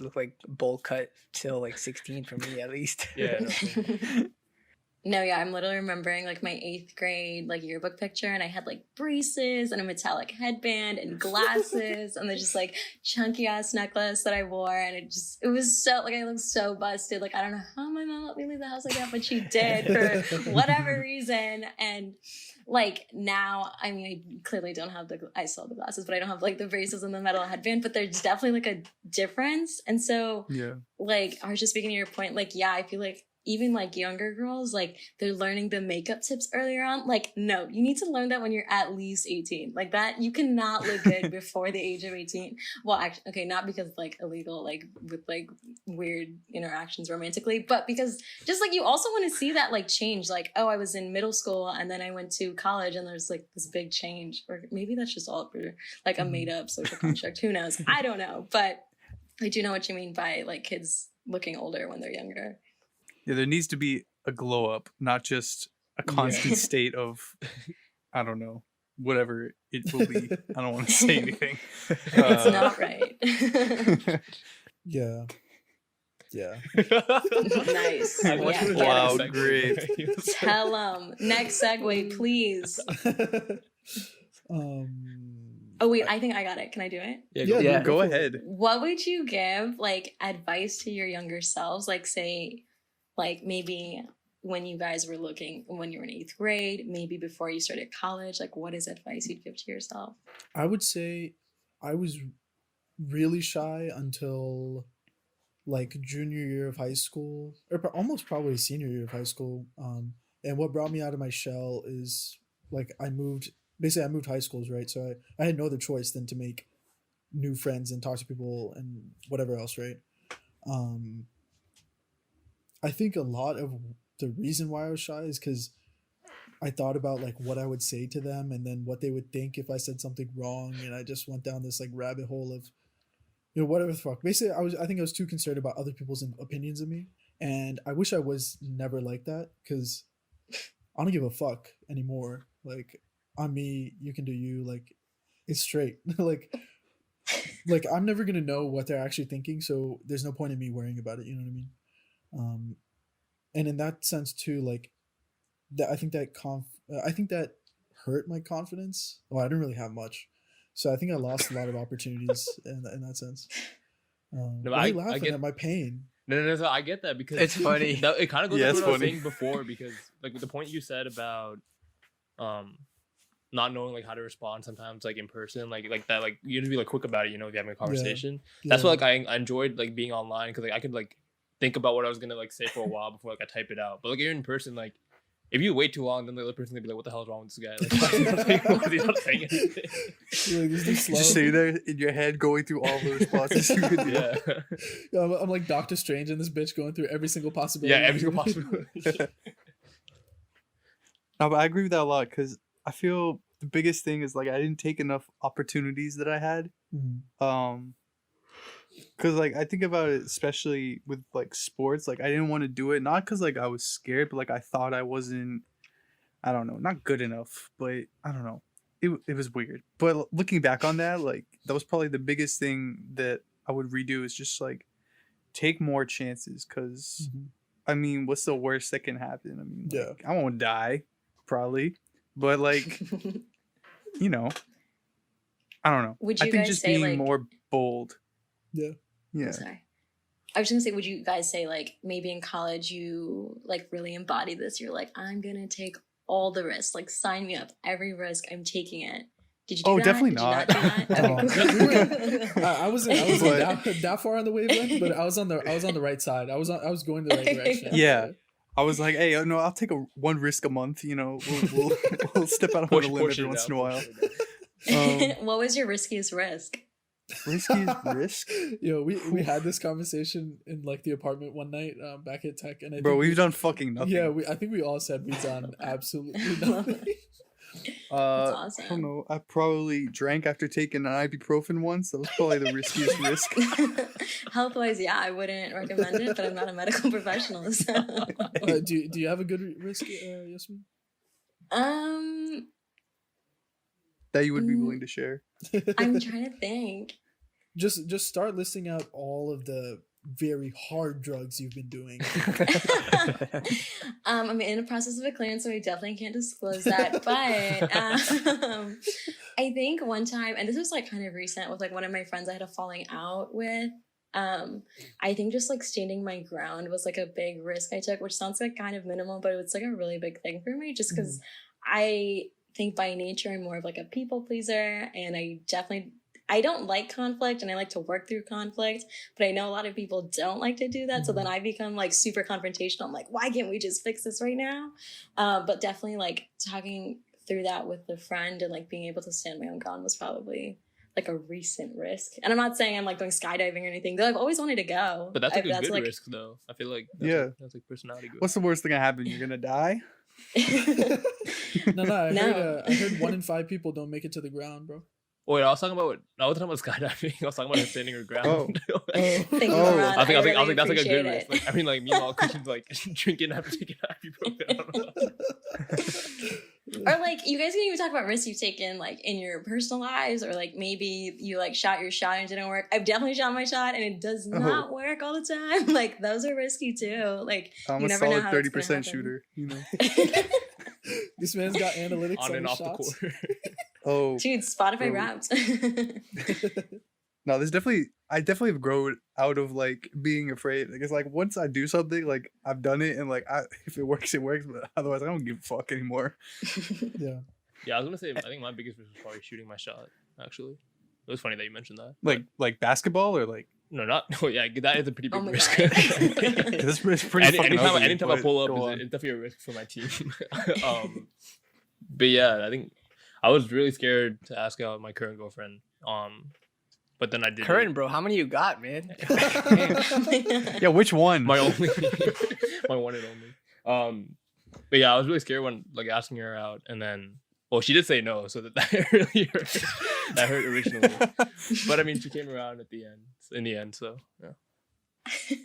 look like bowl cut till like 16 for me at least. Yeah. No, yeah, I'm literally remembering like my 8th grade like yearbook picture, and I had like braces and a metallic headband and glasses and there's just like chunky ass necklace that I wore, and it was so like I looked so busted. Like I don't know how my mom let me leave the house like that, but she did for whatever reason. And like now, I mean, I clearly don't have I still have the glasses, but I don't have like the braces and the metal headband, but there's definitely like a difference. And so Yeah. like I was just speaking to your point, like, yeah, I feel like even like younger girls, like they're learning the makeup tips earlier on. Like, no, you need to learn that when you're at least 18. Like that, you cannot look good before the age of 18. Well, actually, okay, not because like illegal, like with like weird interactions romantically, but because just like you also want to see that like change. Like, oh, I was in middle school and then I went to college and there's like this big change. Or maybe that's just all for like a made up social construct. Who knows? I don't know. But I do know what you mean by like kids looking older when they're younger. Yeah, there needs to be a glow up, not just a constant state of, I don't know, whatever it will be. I don't want to say anything. It's not right. Yeah. Yeah. Nice. I want you to Wow, try to segue. great. Tell them. Next segue, please. Oh wait, I think I got it. Can I do it? Yeah, Yeah. Go for ahead. What would you give like advice to your younger selves? Like say, like maybe when you guys were when you were in 8th grade, maybe before you started college, like what is advice you'd give to yourself? I would say I was really shy until like junior year of high school, or almost probably senior year of high school. And what brought me out of my shell is like I moved high schools, right? So I had no other choice than to make new friends and talk to people and whatever else, right? I think a lot of the reason why I was shy is because I thought about like what I would say to them and then what they would think if I said something wrong, and I just went down this like rabbit hole of whatever the fuck. Basically, I think I was too concerned about other people's opinions of me, and I wish I was never like that because I don't give a fuck anymore. Like on me, you can do you. Like it's straight. like I'm never gonna know what they're actually thinking, so there's no point in me worrying about it. You know what I mean? And in that sense too, like that, I think that hurt my confidence. Well, I didn't really have much, so I think I lost a lot of opportunities in that sense. No, why are you I laughing get- at my pain? No, I get that because It's funny. It kind of goes Yeah, to it's what I was funny. saying before, because like the point you said about not knowing like how to respond sometimes like in person, like that, like you have to be like quick about it, if you're having a conversation. That's Yeah. what like I enjoyed like being online, because like I could like think about what I was gonna like say for a while before like I type it out. But like you're in person, like if you wait too long, then the other person's gonna be like, "What the hell is wrong with this guy? Like, why is he not saying anything?" You're like, this is slow. Just sitting there in your head going through all the responses you could do. Yeah, Yeah, I'm like Doctor Strange in this bitch going through every single possibility. yeah, every single possibility. No, but I agree with that a lot because I feel the biggest thing is like I didn't take enough opportunities that I had. Mhm. Because like I think about it, especially with like sports, like I didn't want to do it, not because like I was scared, but like I thought I wasn't, I don't know, not good enough, but I don't know, it was weird. But looking back on that, like that was probably the biggest thing that I would redo is just like take more chances. Because Mhm. I mean, what's the worst that can happen? I mean, Yeah. like, I won't die probably, but like I don't know. Would I you think guys just say, being like- more bold. Yeah. Yeah. Sorry. I was just gonna say, would you guys say like maybe in college you like really embody this? You're like, I'm gonna take all the risks. Like sign me up. Every risk, I'm taking it. Did you do Oh, that? definitely Did not. you not do that? Okay. I wasn't But- that far on the wavelength, but I was on the right side. I was going the right direction. Yeah. I was like, hey, no, I'll take one risk a month. We'll we'll step out on Push a limb it every once out, in a while. push it out. What was your riskiest risk? Riskiest risk, We had this conversation in like the apartment one night back at Tech, and I bro. think We've done fucking nothing. I think we all said we've done absolutely nothing. That's I awesome. don't know. I probably drank after taking an ibuprofen once. That was probably the riskiest risk. Health wise, yeah, I wouldn't recommend it, but I'm not a medical professional. So. Do you have a good risk, Yasmin? That you would be willing to share. I'm trying to think. Just start listing out all of the very hard drugs you've been doing. I'm in the process of a clearance, so I definitely can't disclose that. But I think one time, and this was like kind of recent with like one of my friends I had a falling out with. I think just like standing my ground was like a big risk I took, which sounds like kind of minimal, but it was like a really big thing for me just because I think by nature I'm more of like a people pleaser, and I don't like conflict and I like to work through conflict, but I know a lot of people don't like to do that. So then I become like super confrontational. I'm like, why can't we just fix this right now? But definitely like talking through that with a friend and like being able to stand my own ground was probably like a recent risk. And I'm not saying I'm like going skydiving or anything, though I've always wanted to go. But that's like a good like, risk, though. I feel like that's like personality growth. What's the worst thing that happen? You're gonna die? No, I heard 1 in 5 people don't make it to the ground, bro. Oh, wait, I was talking about skydiving. I was talking about standing your ground. Thank you, Oh. Ron. I think really that's like a good appreciate risk. it. Like, I mean, like meanwhile, Christian's like drinking after taking ibuprofen. Or like you guys can even talk about risks you've taken like in your personal lives, or like maybe you like shot your shot and it didn't work. I've definitely shot my shot and it does not work all the time. Like those are risky too. Like I'm you a never know solid how it's 30% gonna happen. shooter, you know. This man's got analytics On on and his off the shots. court. Oh Dude, Spotify Bro. Wrapped. no, I definitely have grown out of like being afraid. Like it's like once I do something, like I've done it, and like if it works, it works. But otherwise, I don't give a fuck anymore. Yeah. Yeah, I was gonna say. I think my biggest risk was probably shooting my shot. Actually, it was funny that you mentioned that. Like basketball or like No, not. Oh yeah, that is a pretty big Oh my risk. God. this is pretty fucking ugly. anytime I but pull up, go on. it's definitely a risk for my team. But yeah, I think I was really scared to ask out my current girlfriend. But then I did. Current, bro. How many you got, man? Yeah, which one? My only, my one and only. But yeah, I was really scared when like asking her out, and then she did say no, so that really hurt. That hurt originally, but I mean, she came around at the end. In the end, so yeah. And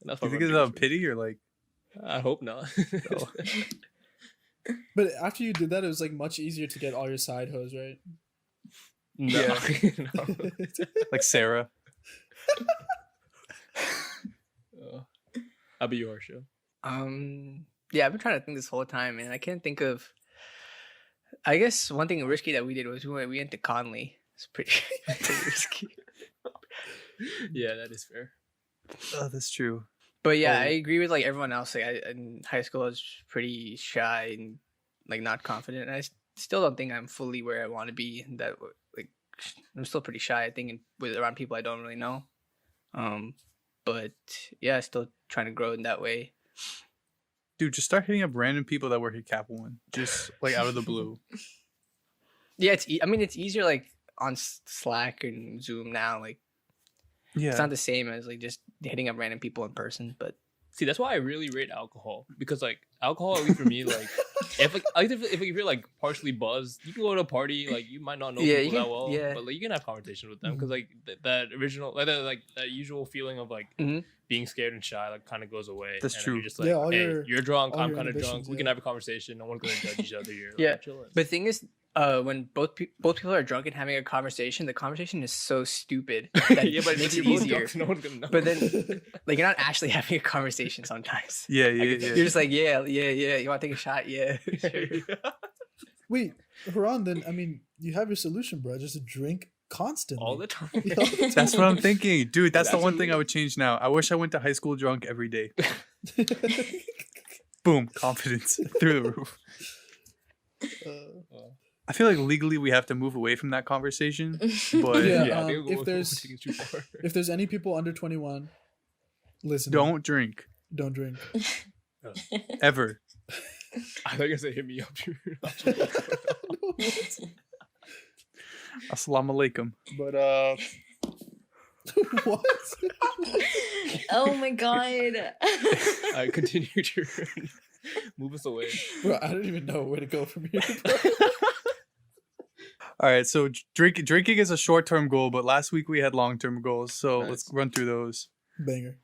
that's Do you my think it's biggest a risk. pity or like? I hope not. But after you did that, it was like much easier to get all your side hoes, right? No. Yeah. No. Like Sarah. I'll be your show. Yeah, I've been trying to think this whole time, and I can't think of. I guess one thing risky that we did was we went to Conley. It's pretty risky. Yeah, that is fair. Oh, that's true. But yeah, Oh. I agree with like everyone else. Like in high school, I was pretty shy and like not confident. And I still don't think I'm fully where I want to be. That like I'm still pretty shy. I think with around people I don't really know. But yeah, still trying to grow in that way. Dude, just start hitting up random people that work at Capital One, just like out of the blue. Yeah, I mean, it's easier like on Slack and Zoom now. Like Yeah. it's not the same as like just hitting up random people in person. But See, that's why I really rate alcohol, because like alcohol, at least for me, like if you're like partially buzzed, you can go to a party, like you might not know Yeah, people you that can- well, yeah. but like you can have conversations with them, because like that original, like that usual feeling of like Mhm. being scared and shy, like kind of goes away. That's and then true. You're just like, Yeah, all hey, your- you're drunk, all I'm your kind of drunk. inhibitions, We can yeah. have a conversation. No one's gonna judge each other. You're Yeah, like, chilling. the thing is, when both people are drunk and having a conversation, the conversation is so stupid that yeah, but it makes if it you're both easier. drunk, no one's gonna know. But then, like, you're not actually having a conversation sometimes. Yeah, You're yeah. just like, yeah. You want to take a shot? Yeah. Sure. Wait, Haran, then, I mean, you have your solution, bro. Just drink constantly. all the time. That's what I'm thinking. Dude, that's the one thing Absolutely. I would change now. I wish I went to high school drunk every day. Boom, confidence through the roof. I feel like legally we have to move away from that conversation, but Yeah, I think if we're there's- taking it too far. If there's any people under 21, listen. don't drink Don't drink. ever. I thought you were gonna say hit me up. Assalamu alaikum. But What? Oh my god. I continue to move us away. Bro, I don't even know where to go from here, bro. All right, so drinking is a short-term goal, but last week we had long-term goals. So let's Nice. run through those. Banger.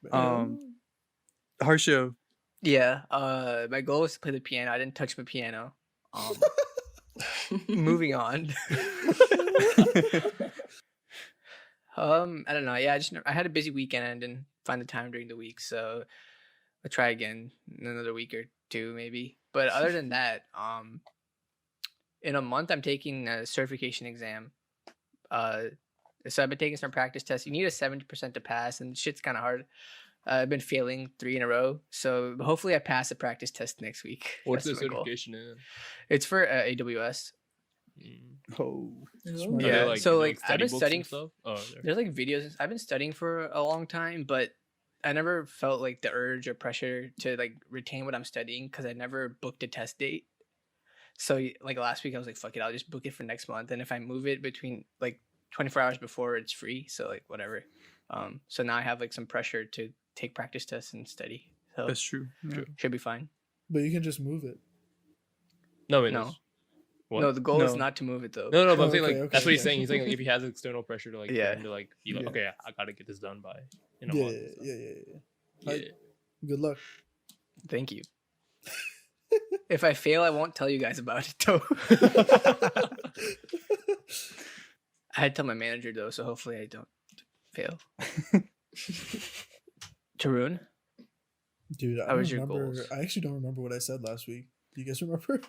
Harsha, Yeah. My goal was to play the piano. I didn't touch my piano. Moving on. I don't know. Yeah, I had a busy weekend and didn't find the time during the week, so I'll try again in another week or two, maybe. But other than that, in a month I'm taking a certification exam. So I've been taking some practice tests. You need a 70% to pass, and shit's kind of hard. I've been failing 3 in a row, so hopefully I pass the practice test next week. What's the That's my goal. certification in? It's for AWS. oh, Smart. Yeah, Are there, so, are there, like, I've study been books and studying stuff. Oh, there. There's like videos. I've been studying for a long time, but I never felt like the urge or pressure to like retain what I'm studying because I never booked a test date. So like last week I was like, fuck it, I'll just book it for next month, and if I move it between like 24 hours before, it's free. So like whatever. So now I have like some pressure to take practice tests and study. So that's true. Yeah. should be fine. But you can just move it. No, wait, No. What? No, the goal is No. not to move it though. No, but I'm Oh, saying like okay, that's what he's okay. saying. He's saying like, if he has external pressure to like Yeah. to like be like, Yeah. okay, I gotta get this done by in a Yeah, month. yeah, and stuff. yeah. Yeah. Good luck. Thank you. If I fail, I won't tell you guys about it though. I had to tell my manager though, so hopefully I don't fail. Tarun? Dude, I How was your remember. goals? I actually don't remember what I said last week. Do you guys remember?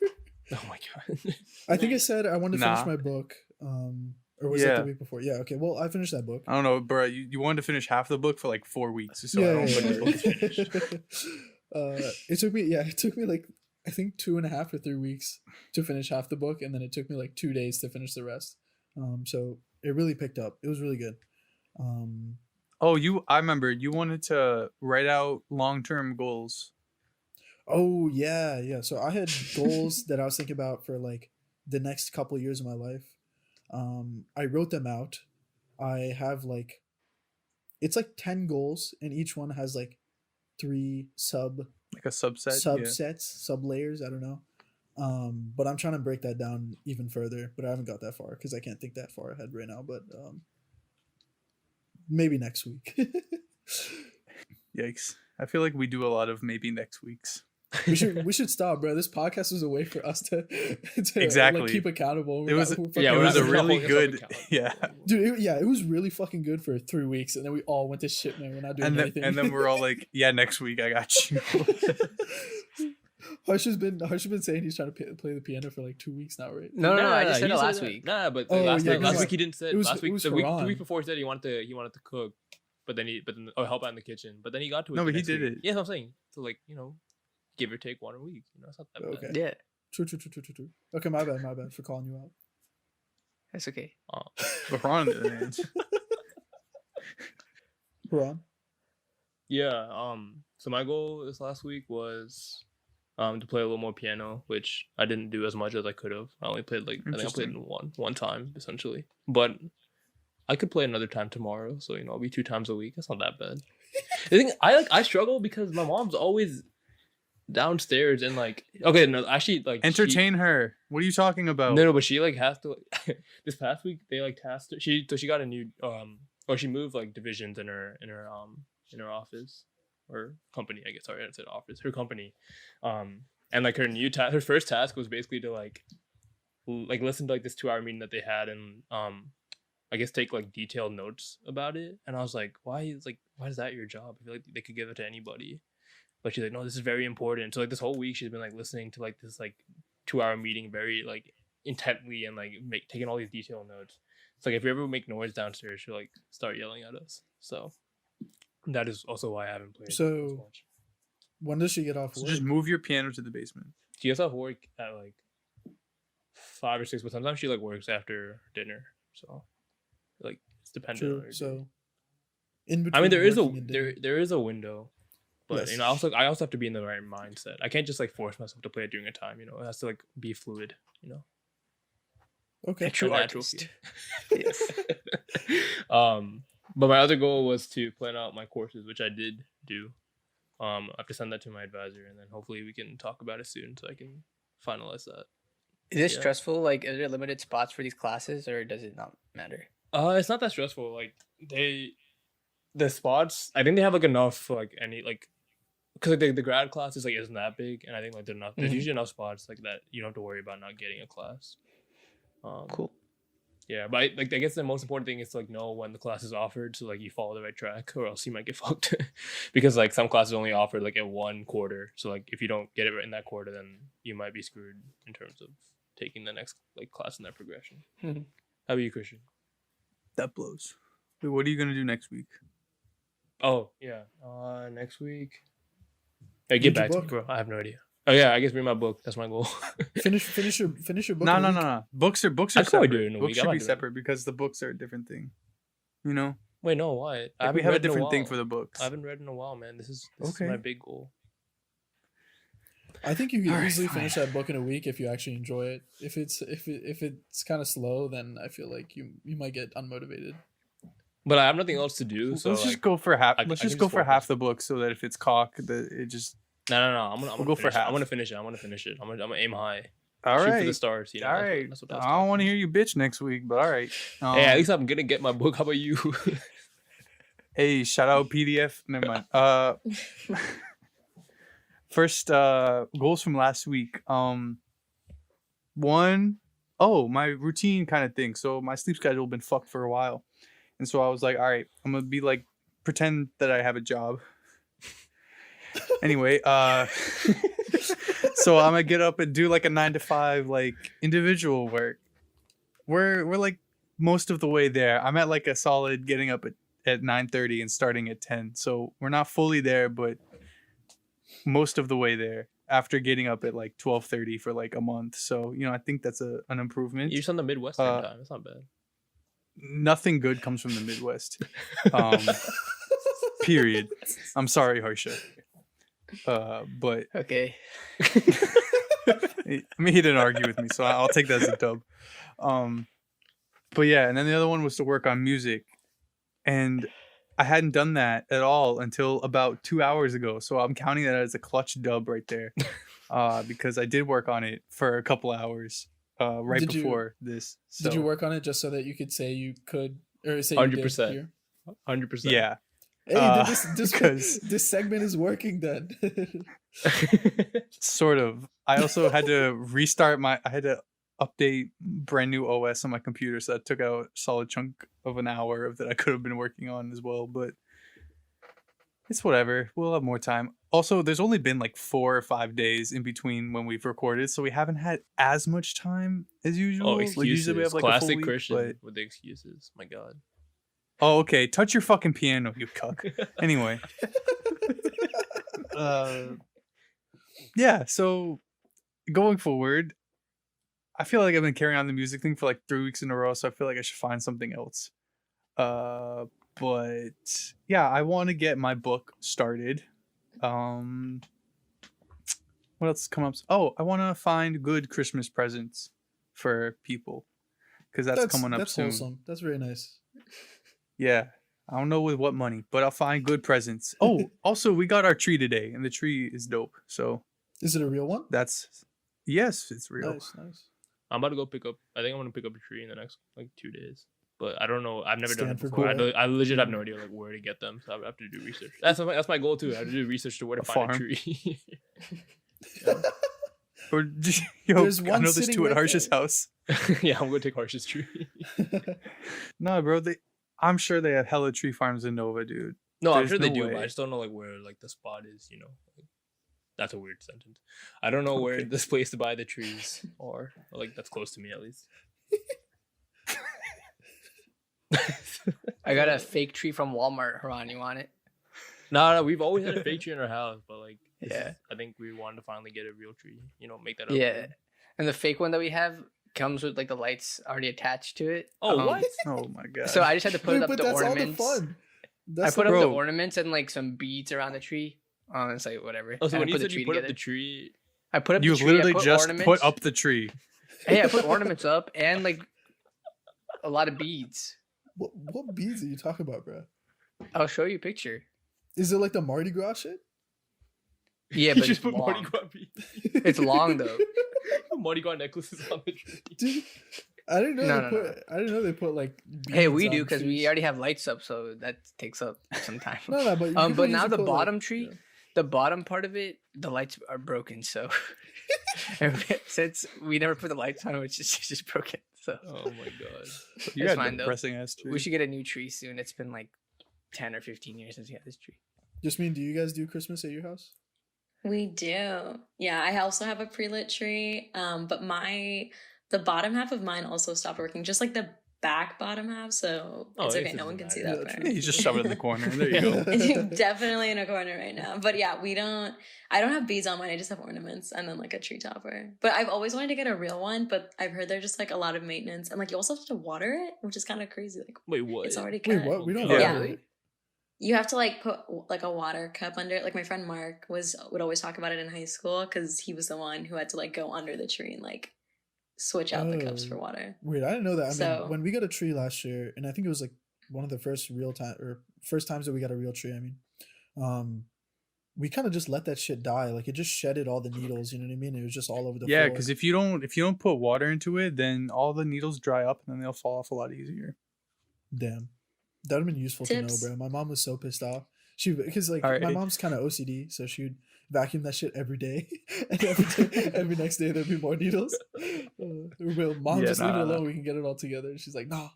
Oh my god. I think I said I wanted to finish Nah. my book. Or was it Yeah. the week before? Yeah. Okay. Well, I finished that book. I don't know, bro. You wanted to finish half the book for like 4 weeks, so I yeah. don't yeah, think the book is yeah. finished. It took me. Yeah, it took me like I think 2.5 or 3 weeks to finish half the book, and then it took me like 2 days to finish the rest. So it really picked up. It was really good. Oh, I remember you wanted to write out long-term goals. Oh yeah. So I had goals that I was thinking about for like the next couple years of my life. I wrote them out. I have like it's like 10 goals, and each one has like 3 Like a subset. subsets, sub layers. I don't know. But I'm trying to break that down even further, but I haven't got that far because I can't think that far ahead right now. But maybe next week. Yeah. Yikes. I feel like we do a lot of maybe next weeks. we should stop, bro. This podcast was a way for us to Exactly. like, keep accountable. It was Yeah, it we're was not- a we're not really holding good ourselves yeah. accountable. Dude, it was really fucking good for 3 weeks, and then we all went to shit, man. We're not doing anything. And then we're all like, yeah, next week I got you. Harsh has been saying he's trying to play the piano for like 2 weeks now, right? No, I just said he it last that. week. Nah, but Oh, last yeah, time, 'cause last it- week he didn't say it was- last it week. was The week Quran. before he said he wanted to cook, but then help out in the kitchen. But then he got to it. No, the but he next did week. it. Yeah, that's what I'm saying. So like give or take 1 a week. It's not that bad. Okay. Yeah, True. Okay, my bad for calling you out. that's okay. But Ron, on the other hand, Ron? Yeah. So my goal this last week was to play a little more piano, which I didn't do as much as I could have. I only played I think I played one time essentially, but I could play another time tomorrow. So I'll be 2 times a week. That's not that bad. The thing I struggle because my mom's always downstairs and entertain her. What are you talking about? No, but she has to. This past week they tasked her. She got a new or she moved divisions in her office or company. I guess sorry, I didn't say office. Her company, and her first task was basically to listen to this 2-hour meeting that they had and I guess take detailed notes about it. And I was like, why is that your job? I feel like they could give it to anybody. But she's like, no, this is very important. So this whole week she's been listening to this 2-hour meeting very intently and taking all these detailed notes. It's if you ever make noise downstairs, she'll start yelling at us. So that is also why I haven't played So- as much. When does she get off So work? just move your piano to the basement. She gets off work at 5 or 6, but sometimes she works after dinner. So it's dependent on True. her day. So in between I mean, there is working and dinner- there is a window, but Yes. I also have to be in the right mindset. I can't just force myself to play it during a time. It has to be fluid. Okay. True A natural artist. feel. But my other goal was to plan out my courses, which I did do. I have to send that to my advisor, and then hopefully we can talk about it soon, so I can finalize that. Is it Yeah. stressful? Like, are there limited spots for these classes, or does it not matter? It's not that stressful. Like the spots, I think they have like enough for like any like because like, the grad class is like isn't that big, and I think like there's Mhm. usually enough spots like that you don't have to worry about not getting a class. Cool. Yeah, but I guess the most important thing is to like know when the class is offered, so like you follow the right track, or else you might get fucked. Because like some classes only offered like at one quarter, so like if you don't get it right in that quarter, then you might be screwed in terms of taking the next like class in that progression. Mhm. How about you, Christian? That blows. Wait, what are you gonna do next week? Oh yeah, next week. Hey, Read get your back to me, book. bro. I have no idea. Oh yeah, I guess read my book. That's my goal. Finish your book. No, in a no, no, week. no. Books are I could separate. probably do it in a Books week. I should might be do it. separate because the books are a different thing. You know, Wait, no, why? I like haven't we have a read in different thing while. for the books. I haven't read in a while, man. This is Okay. my big goal. I think you can All right, easily fine. finish that book in a week if you actually enjoy it. If it's kind of slow, then I feel like you might get unmotivated. But I have nothing else to do, so let's like, just go for half. I Let's can just just go for focus. half the book so that if it's cock, that it just. no. I'm We'll gonna go for finish it. half. I'm gonna finish it. I'm gonna aim high. All Shoot for right. the stars. You know. All that's what- right. That's what that's I don't talking want to about. hear you bitch next week, but all right. Hey, at least I'm gonna get my book. How about you? Hey, shout out PDF. Never mind. First goals from last week. One, my routine kind of thing. So my sleep schedule been fucked for a while. And so I was like, all right, I'm gonna be like pretend that I have a job. Anyway, so I'm gonna get up and do like a 9 to 5 like individual work. We're like most of the way there. I'm at like a solid getting up at 9:30 and starting at 10. So we're not fully there, but most of the way there after getting up at like 12:30 for like a month. So, I think that's an improvement. You're just on the Midwestern Uh, time. It's not bad. Nothing good comes from the Midwest. Period. I'm sorry, Harsha. But Okay. I mean, he didn't argue with me, so I'll take that as a dub. But yeah, and then the other one was to work on music, and I hadn't done that at all until about 2 hours ago. So I'm counting that as a clutch dub right there, because I did work on it for a couple hours right Did you- before this. So, Did you work on it just so that you could say you could, or say you did 100%. here? 100%. Yeah. Hey, then this Because- this segment is working then. Sort of. I also had to restart I had to update brand new OS on my computer, so that took out a solid chunk of an hour of that I could have been working on as well, but it's whatever. We'll have more time. Also, there's only been like 4 or 5 days in between when we've recorded, so we haven't had as much time as usual. Oh, Like, excuses. usually we have like a full Classic week, Christian but... with the excuses. My God. Oh, okay. Touch your fucking piano, you cuck. Anyway. Yeah, so going forward, I feel like I've been carrying on the music thing for like 3 weeks in a row, so I feel like I should find something else. But yeah, I want to get my book started. What else come up? Oh, I want to find good Christmas presents for people because that's coming up that's soon. wholesome. That's very nice. Yeah. I don't know with what money, but I'll find good presents. Oh, also we got our tree today, and the tree is dope. So Is it a real one? yes, it's real. Nice. I'm about to go pick up. I think I'm gonna pick up a tree in the next like 2 days. But I don't know. I've never done it Stanford before. boy. I legit have no idea like where to get them. So I have to do research. That's my goal too. I have to do research to where to A find a farm. tree. Or yo, There's I one know there's sitting 2 at right Harsha's there. house. Yeah, I'm gonna take Harsh's tree. No, bro, I'm sure they have hella tree farms in Nova, dude. No, I'm There's sure they no do, but way. I just don't know like where like the spot is. You know, that's a weird sentence. I don't know where Okay. this place to buy the trees or like that's close to me at least. I got a fake tree from Walmart. Haran, you want it? No, we've always had a fake tree in our house, but like, Yeah. I think we wanted to finally get a real tree. You know, make that up. Yeah. And the fake one that we have comes with like the lights already attached to it. Oh, what? Oh my god. So I just had to put Wait, up but the that's ornaments. all the fun. I That's put the- up the Bro. ornaments and like some beads around the tree. It's like whatever. Oh, so And I when you put the said you tree put up together. the tree, I put up You the tree. literally I put just ornaments. put up the tree. Hey, I put ornaments up and like a lot of beads. What beads are you talking about, bro? I'll show you a picture. Is it like the Mardi Gras shit? Yeah, You but just it's put Mardi long. Gras beads. It's long though. Mardi Gras necklaces on the tree. Dude, I didn't know No, they no, put. no. I didn't know they put like. Hey, beads we do on because we trees. already have lights up, so that takes up some time. No, but But people now usually the put, bottom like, tree, yeah. the bottom part of it, the lights are broken. So since we never put the lights on, it's just broken. So Oh my god. You It's got fine, a though. depressing ass tree. we should get a new tree soon. It's been like 10 or 15 years since we had this tree. Just mean, do you guys do Christmas at your house? We do. Yeah, I also have a pre-lit tree. But the bottom half of mine also stopped working, just like the back bottom half. So Oh, it's it okay. No doesn't one can see matter. that Yeah, part. true. You just shove it in the corner. There you go. It's definitely in a corner right now. But yeah, I don't have beads on mine. I just have ornaments and then like a tree topper. But I've always wanted to get a real one, but I've heard they're just like a lot of maintenance. And like you also have to water it, which is kind of crazy. Like Wait, what? it's already cut. Wait, what? We don't Yeah. know. Yeah. You have to like put like a water cup under it. Like my friend Mark would always talk about it in high school because he was the one who had to like go under the tree and like switch out the cups Oh. for water. Weird. I didn't know that. I mean, So- when we got a tree last year, and I think it was like one of the first first times that we got a real tree. I mean, we kind of just let that shit die. Like it just shedded all the needles. You know what I mean? It was just all over the Yeah, floor. because if you don't put water into it, then all the needles dry up and then they'll fall off a lot easier. Damn, that would have been useful Tips. to know, bro. My mom was so pissed off. Because like Alright. my mom's kind of OCD, so she would vacuum that shit every day, and every next day there'd be more needles. Mom, Yeah, just leave it nah. alone. We can get it all together. And she's like, nah.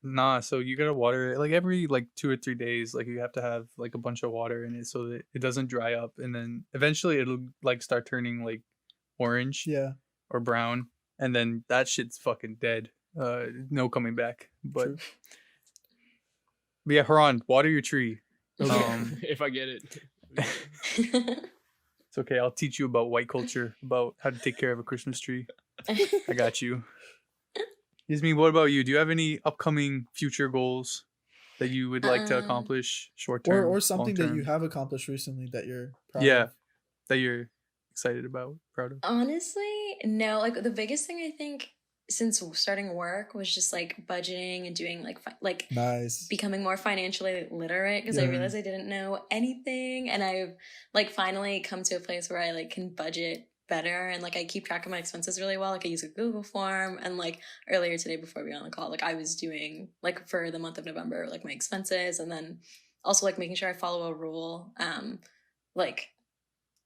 Nah, so you gotta water it like every like 2 or 3 days. Like you have to have like a bunch of water in it so that it doesn't dry up, and then eventually it'll like start turning like orange Yeah, or brown, and then that shit's fucking dead. No coming back. But, true. but yeah, Haran, water your tree. Okay. If I get it. It's okay. I'll teach you about white culture, about how to take care of a Christmas tree. I got you. Yasmin, what about you? Do you have any upcoming future goals that you would like to accomplish short term or something that you have accomplished recently that you're proud Yeah. of. that you're excited about, proud of? Honestly, no. Like the biggest thing I think since starting work was just like budgeting and doing like Nice. becoming more financially literate because I Yeah. realized I didn't know anything, and I've like finally come to a place where I like can budget better and like I keep track of my expenses really well. Like I use a Google form, and like earlier today before we got on the call, like I was doing like for the month of November like my expenses, and then also like making sure I follow a rule. Like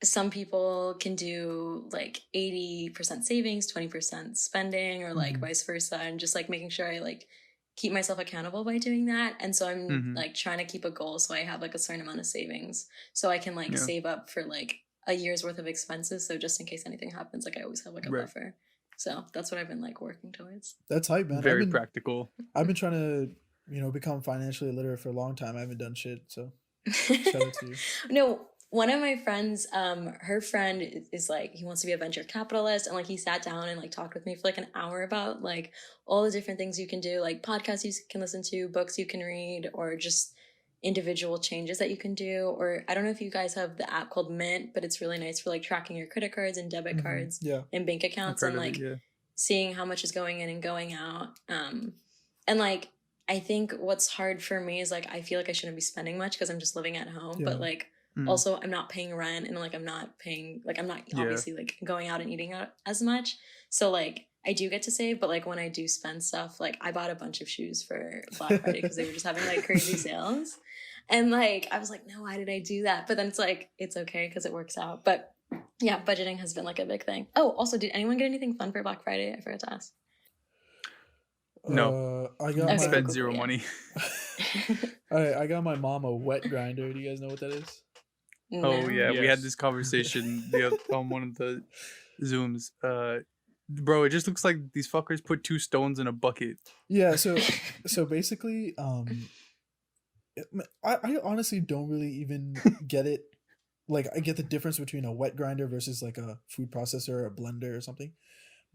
some people can do like 80% savings, 20% spending, or like Mhm. vice versa, and just like making sure I like keep myself accountable by doing that. And so I'm Mhm. like trying to keep a goal so I have like a certain amount of savings so I can like Yeah. save up for like a year's worth of expenses. So just in case anything happens, like I always have like a Right. buffer. So that's what I've been like working towards. That's hype, man. Very practical. I've been trying to, become financially literate for a long time. I haven't done shit, so shout out to you. No, one of my friends, her friend is like, he wants to be a venture capitalist, and like he sat down and like talked with me for like an hour about like all the different things you can do, like podcasts you can listen to, books you can read, or just individual changes that you can do. Or I don't know if you guys have the app called Mint, but it's really nice for like tracking your credit cards and debit Mhm. cards Yeah. and bank I've accounts, heard and of it, like yeah. seeing how much is going in and going out. And like I think what's hard for me is like I feel like I shouldn't be spending much because I'm just living at home, Yeah. but like Mm. also I'm not paying rent, and like I'm not Yeah. obviously like going out and eating out as much. So like I do get to save, but like when I do spend stuff, like I bought a bunch of shoes for Black Friday because they were just having like crazy sales. And like I was like, no, why did I do that? But then it's like it's okay because it works out. But yeah, budgeting has been like a big thing. Oh, also, did anyone get anything fun for Black Friday? I forgot to ask. No. I got Okay, Spend cool, zero yeah. money. I got my mom a wet grinder. Do you guys know what that is? No. Oh yeah, we had Yes. this conversation on one of the Zooms. Bro, it just looks like these fuckers put 2 stones in a bucket. Yeah. So basically, I honestly don't really even get it. Like I get the difference between a wet grinder versus like a food processor or a blender or something,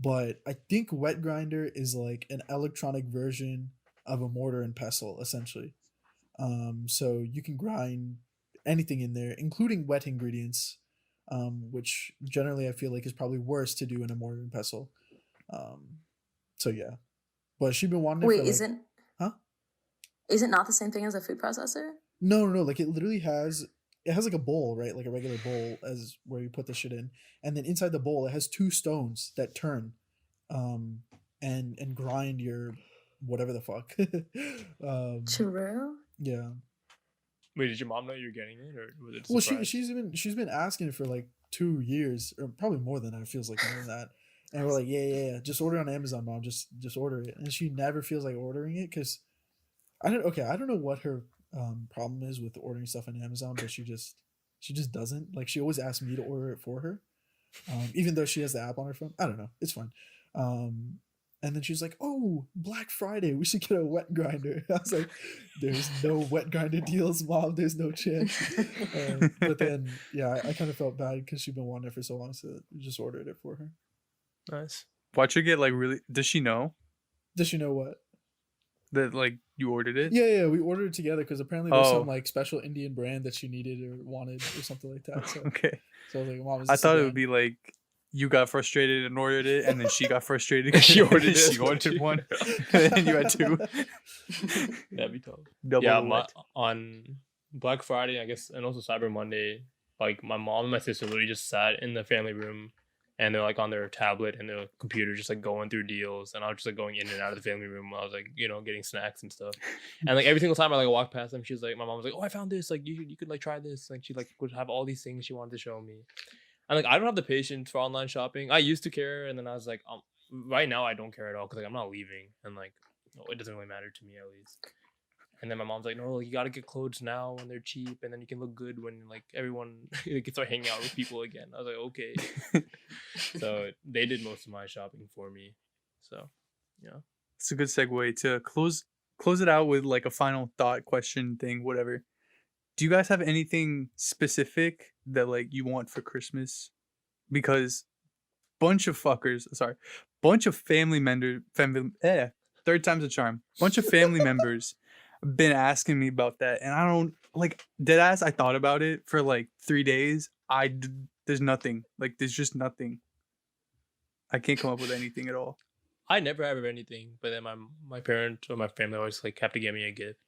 but I think wet grinder is like an electronic version of a mortar and pestle essentially. So you can grind anything in there, including wet ingredients, which generally I feel like is probably worse to do in a mortar and pestle. So yeah, but she's been wanting it. Wait, for, like, isn't Huh? is it not the same thing as a food processor? No, like it literally has it has like a bowl, right? Like a regular bowl as where you put the shit in. And then inside the bowl it has two stones that turn and grind your whatever the fuck. True. Yeah. Wait, did your mom know you were getting it, or was it? A Well, surprise? she's been asking for like 2 years, or probably more than that. It feels like more than that. And we're like, yeah, just order it on Amazon, mom. Just order it. And she never feels like ordering it because I don't know what her problem is with ordering stuff on Amazon, but she just doesn't. Like, she always asks me to order it for her, even though she has the app on her phone. I don't know. It's fine. And then she's like, "Oh, Black Friday, we should get a wet grinder." I was like, "There's no wet grinder deals, mom. There's no chance." But then, yeah, I kind of felt bad because she'd been wanting it for so long, so we just ordered it for her. Nice. Watch her get like really. Does she know Does she know what? that like you ordered it? Yeah, we ordered it together because apparently there's Oh. some like special Indian brand that she needed or wanted or something like that. So, Okay. so I was like, "Mom, is I this thought it again?" would be like you got frustrated and ordered it, and then she got frustrated because She ordered it she as well, ordered too. one, and then you had two. That'd be tough. Double Yeah, the wet. on Black Friday, I guess, and also Cyber Monday, like my mom and my sister literally just sat in the family room, and they're like on their tablet and their computer, just like going through deals, and I was just like going in and out of the family room while I was like, getting snacks and stuff. And like every single time I like walked past them, she was like, my mom was like, "Oh, I found this. Like you could like try this." Like she like would have all these things she wanted to show me. And like I don't have the patience for online shopping. I used to care, and then I was like, right now I don't care at all because like I'm not leaving, and like it doesn't really matter to me at least. And then my mom's like, "No, you gotta get clothes now when they're cheap, and then you can look good when like everyone can start hanging out with people again." I was like, "Okay." So they did most of my shopping for me. So yeah. It's a good segue to close it out with like a final thought, question, thing, whatever. Do you guys have anything specific that like you want for Christmas? Because bunch of family members, third time's a charm. Bunch of family members been asking me about that, and I don't like deadass. I thought about it for like 3 days. There's nothing. Like there's just nothing. I can't come up with anything at all. I never have anything, but then my parents or my family always like have to get me a gift.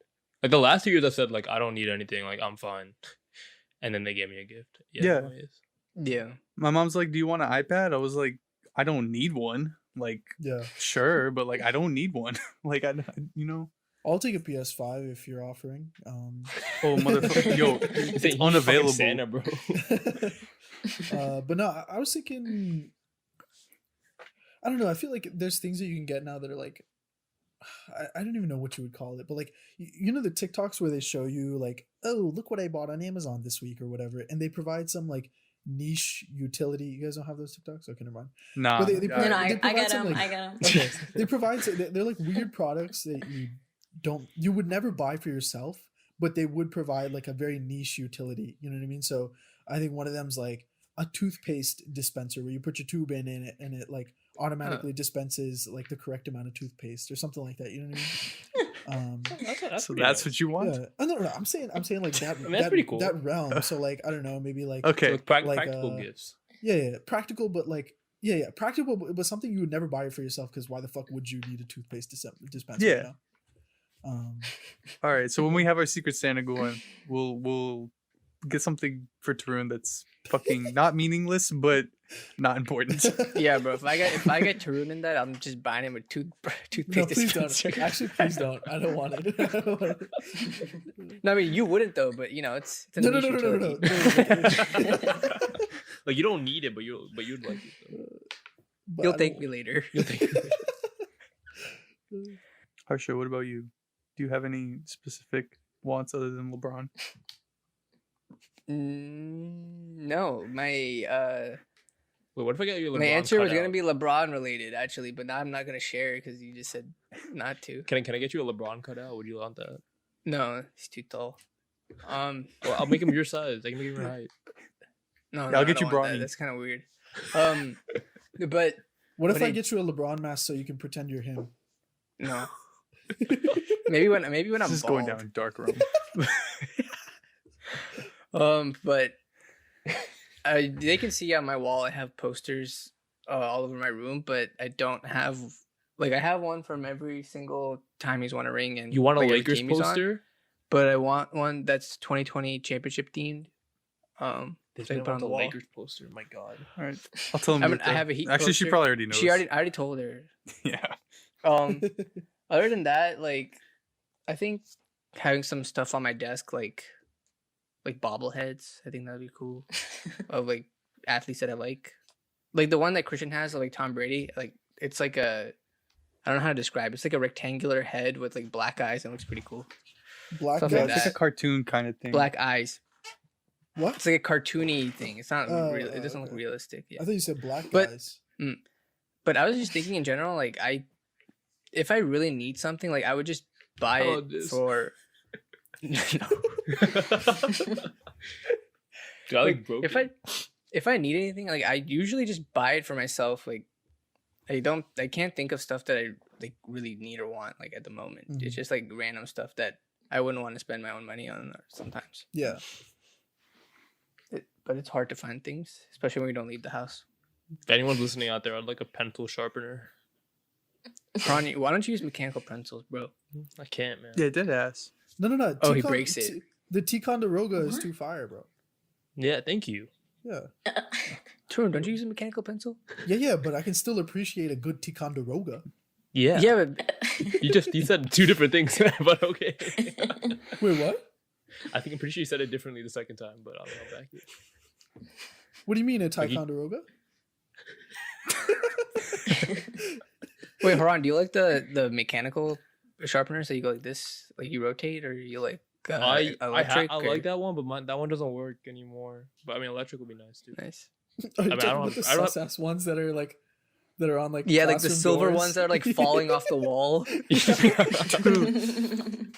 Like the last 2 years, I said like I don't need anything, like I'm fine, and then they gave me a gift. Yeah. Anyways. Yeah. My mom's like, "Do you want an iPad?" I was like, "I don't need one." Like, Yeah, sure, but like I don't need one. Like I'll take a PS5 if you're offering. Oh motherfucker, yo, It's it's unavailable. Santa, bro. But no, I was thinking. I don't know. I feel like there's things that you can get now that are like, I don't even know what you would call it, but like, you know, the TikToks where they show you like, "Oh, look what I bought on Amazon this week" or whatever, and they provide some like niche utility. You guys don't have those TikToks? Okay, never mind. Nah. But they No, provide- no, they I provide get some, them. like- I get them. Okay, they provide they're like weird products that you would never buy for yourself, but they would provide like a very niche utility. You know what I mean? So I think one of them's like a toothpaste dispenser where you put your tube in it and it like automatically dispenses like the correct amount of toothpaste or something like that. You know what I mean? So that's what you want? Yeah. Oh, no. I'm saying like that. I mean, that's pretty cool. That realm. So like I don't know, maybe like Okay. Like, like, practical gifts. yeah, practical, but like practical, but something you would never buy for yourself because why the fuck would you need a toothpaste dispenser? Yeah. You know? All right. So when we have our Secret Santa going, we'll get something for Tarun that's fucking not meaningless, but not important. Yeah, bro. If I get Tarun in that, I'm just buying him a toothpaste No, please dispenser. don't. Actually, please don't. I don't want it. I don't want it. No, I mean you wouldn't though, but you know it's a No. niche utility. Like you don't need it, but you'd like it. Though. But You'll I thank don't- me later. You'll think. Harsha, what about you? Do you have any specific wants other than LeBron? No, my Wait, what if I get you? my answer was gonna be LeBron related actually, but now I'm not gonna share because you just said not to. Can I get you a LeBron cutout? Would you want that? No, he's too tall. Well, I'll make him your size. I can make him your height. No, I'll no, I get don't you want that. Bronny. That's kind of weird. But What if What I do you- get you a LeBron mask so you can pretend you're him? no. maybe when I'm This is going bald. down a dark road. But they can see on my wall I have posters all over my room, but I don't have like I have one from every single time he's won a ring and You want a like, every Lakers team he's on, poster? but I want one that's 2020 championship themed This so I man put it on wants the a wall. Lakers poster. My God. All right, I'll tell him. I mean, I birthday. have a Heat Actually, she poster. probably already knows. I already told her. Yeah. Other than that, like, I think having some stuff on my desk, like bobbleheads, I think that'd be cool. Of like athletes that I like the one that Christian has, like Tom Brady. Like, it's like I don't know how to describe it. It's like a rectangular head with like black eyes and it looks pretty cool. Black Stuff Yeah, like it's like that. a cartoon kind of thing. Black eyes. What? It's like a cartoony thing. It's not Oh, real. It doesn't look okay. realistic. Yeah. I thought you said black But- guys. But I was just thinking in general, like if I really need something, like I would just buy How it about this? for. God, Like, like broke. if I need anything, like I usually just buy it for myself. Like I can't think of stuff that I like really need or want like at the moment. Mhm. It's just like random stuff that I wouldn't want to spend my own money on sometimes. Yeah. But it's hard to find things, especially when we don't leave the house. If anyone's listening out there, I'd like a pencil sharpener. Ronnie, why don't you use mechanical pencils, bro? I can't, man. Yeah, dead ass. No. Oh, he breaks it. The Ticonderoga is What? too fire, bro. Yeah, thank you. Yeah. True, don't you use a mechanical pencil? Yeah, but I can still appreciate a good Ticonderoga. Yeah. Yeah, but You said two different things, but okay. Wait, what? I think I'm pretty sure you said it differently the second time, but I'll back it. What do you mean a Like you- Ticonderoga? wait, Haran, do you like the mechanical sharpeners that you go like this, like you rotate, or you like I electric? or- like that one, but that one doesn't work anymore. But I mean, electric would be nice too. Nice. Are you mean, I talking don't about have- the I don't sus-ass ones that are like that are on like Yeah, like the classroom silver doors? ones that are like falling off the wall.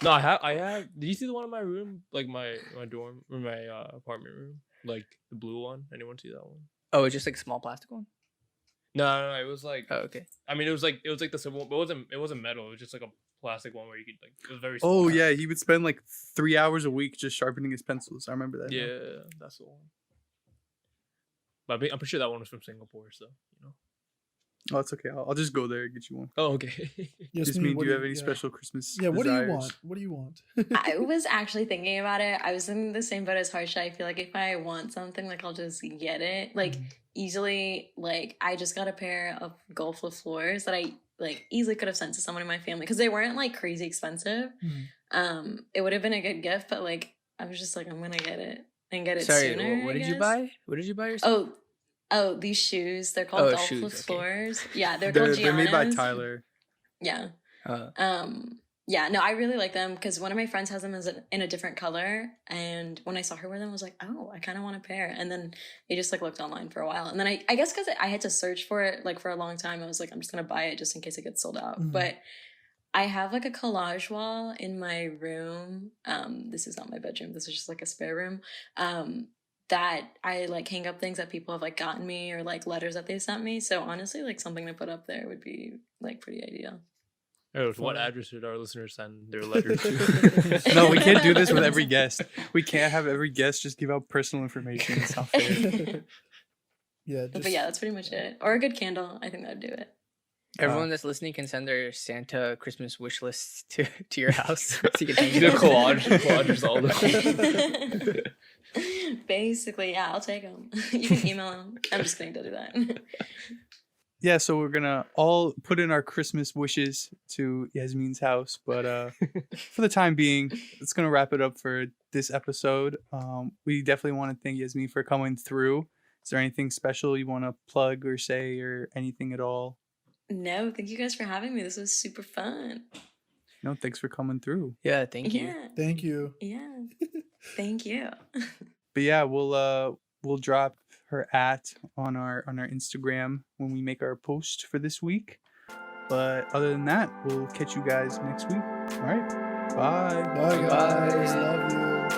No, I have. Did you see the one in my room, like my dorm or my apartment room, like the blue one? Anyone see that one? Oh, it's just like a small plastic one. No, it was like. Oh, okay. I mean, it was like the simple, but it wasn't metal. It was just like a plastic one where you could like. It was very. Small. Oh yeah, he would spend like 3 hours a week just sharpening his pencils. I remember that. now. Yeah, that's the one. But I'm pretty sure that one was from Singapore, so you know. Oh, it's okay. I'll just go there and get you one. Oh, okay. Yasmin, what do you have any yeah. special Christmas? Yeah, what do you desires? want? What do you want? I was actually thinking about it. I was in the same boat as Harsha. I feel like if I want something, like I'll just get it. Like easily, like I just got a pair of Gold Flip floors that I like easily could have sent to someone in my family because they weren't like crazy expensive. Mhm. It would have been a good gift, but like I was just like, I'm gonna get it and get it Sorry, sooner. what I did you guess. buy? What did you buy yourself? Oh, these shoes. They're called Oh, Dolph shoes, Flip okay. floors. Yeah, they're They're, called they're made by Gianna's. Tyler. Yeah. Oh. Yeah, no, I really like them because one of my friends has them in a different color, and when I saw her wear them, I was like, oh, I kind of want a pair. And then I just like looked online for a while, and then I guess because I had to search for it like for a long time, I was like, I'm just gonna buy it just in case it gets sold out. Mhm. But I have like a collage wall in my room. This is not my bedroom. This is just like a spare room. That I like hang up things that people have like gotten me or like letters that they sent me. So honestly, like something to put up there would be like pretty ideal. Oh, what Fun. address should our listeners send their letters to? No, we can't do this with every guest. We can't have every guest just give out personal information. It's not fair. Yeah, just, But yeah, that's pretty much it. Or a good candle. I think that'd do it. Everyone that's listening can send their Santa Christmas wish lists to your house so you can hang The it up. collages all the Basically, yeah, I'll take them. You can email them. I'm just kidding. Don't do that. Yeah, so we're gonna all put in our Christmas wishes to Yasmin's house, but for the time being, it's gonna wrap it up for this episode. We definitely want to thank Yasmin for coming through. Is there anything special you want to plug or say or anything at all? No, thank you guys for having me. This was super fun. No, thanks for coming through. Yeah, thank you. Yeah. Thank you. Yeah. Thank you. But yeah, we'll drop her on our Instagram when we make our post for this week. But other than that, we'll catch you guys next week. All right. Bye. Bye, guys. Bye. Love you.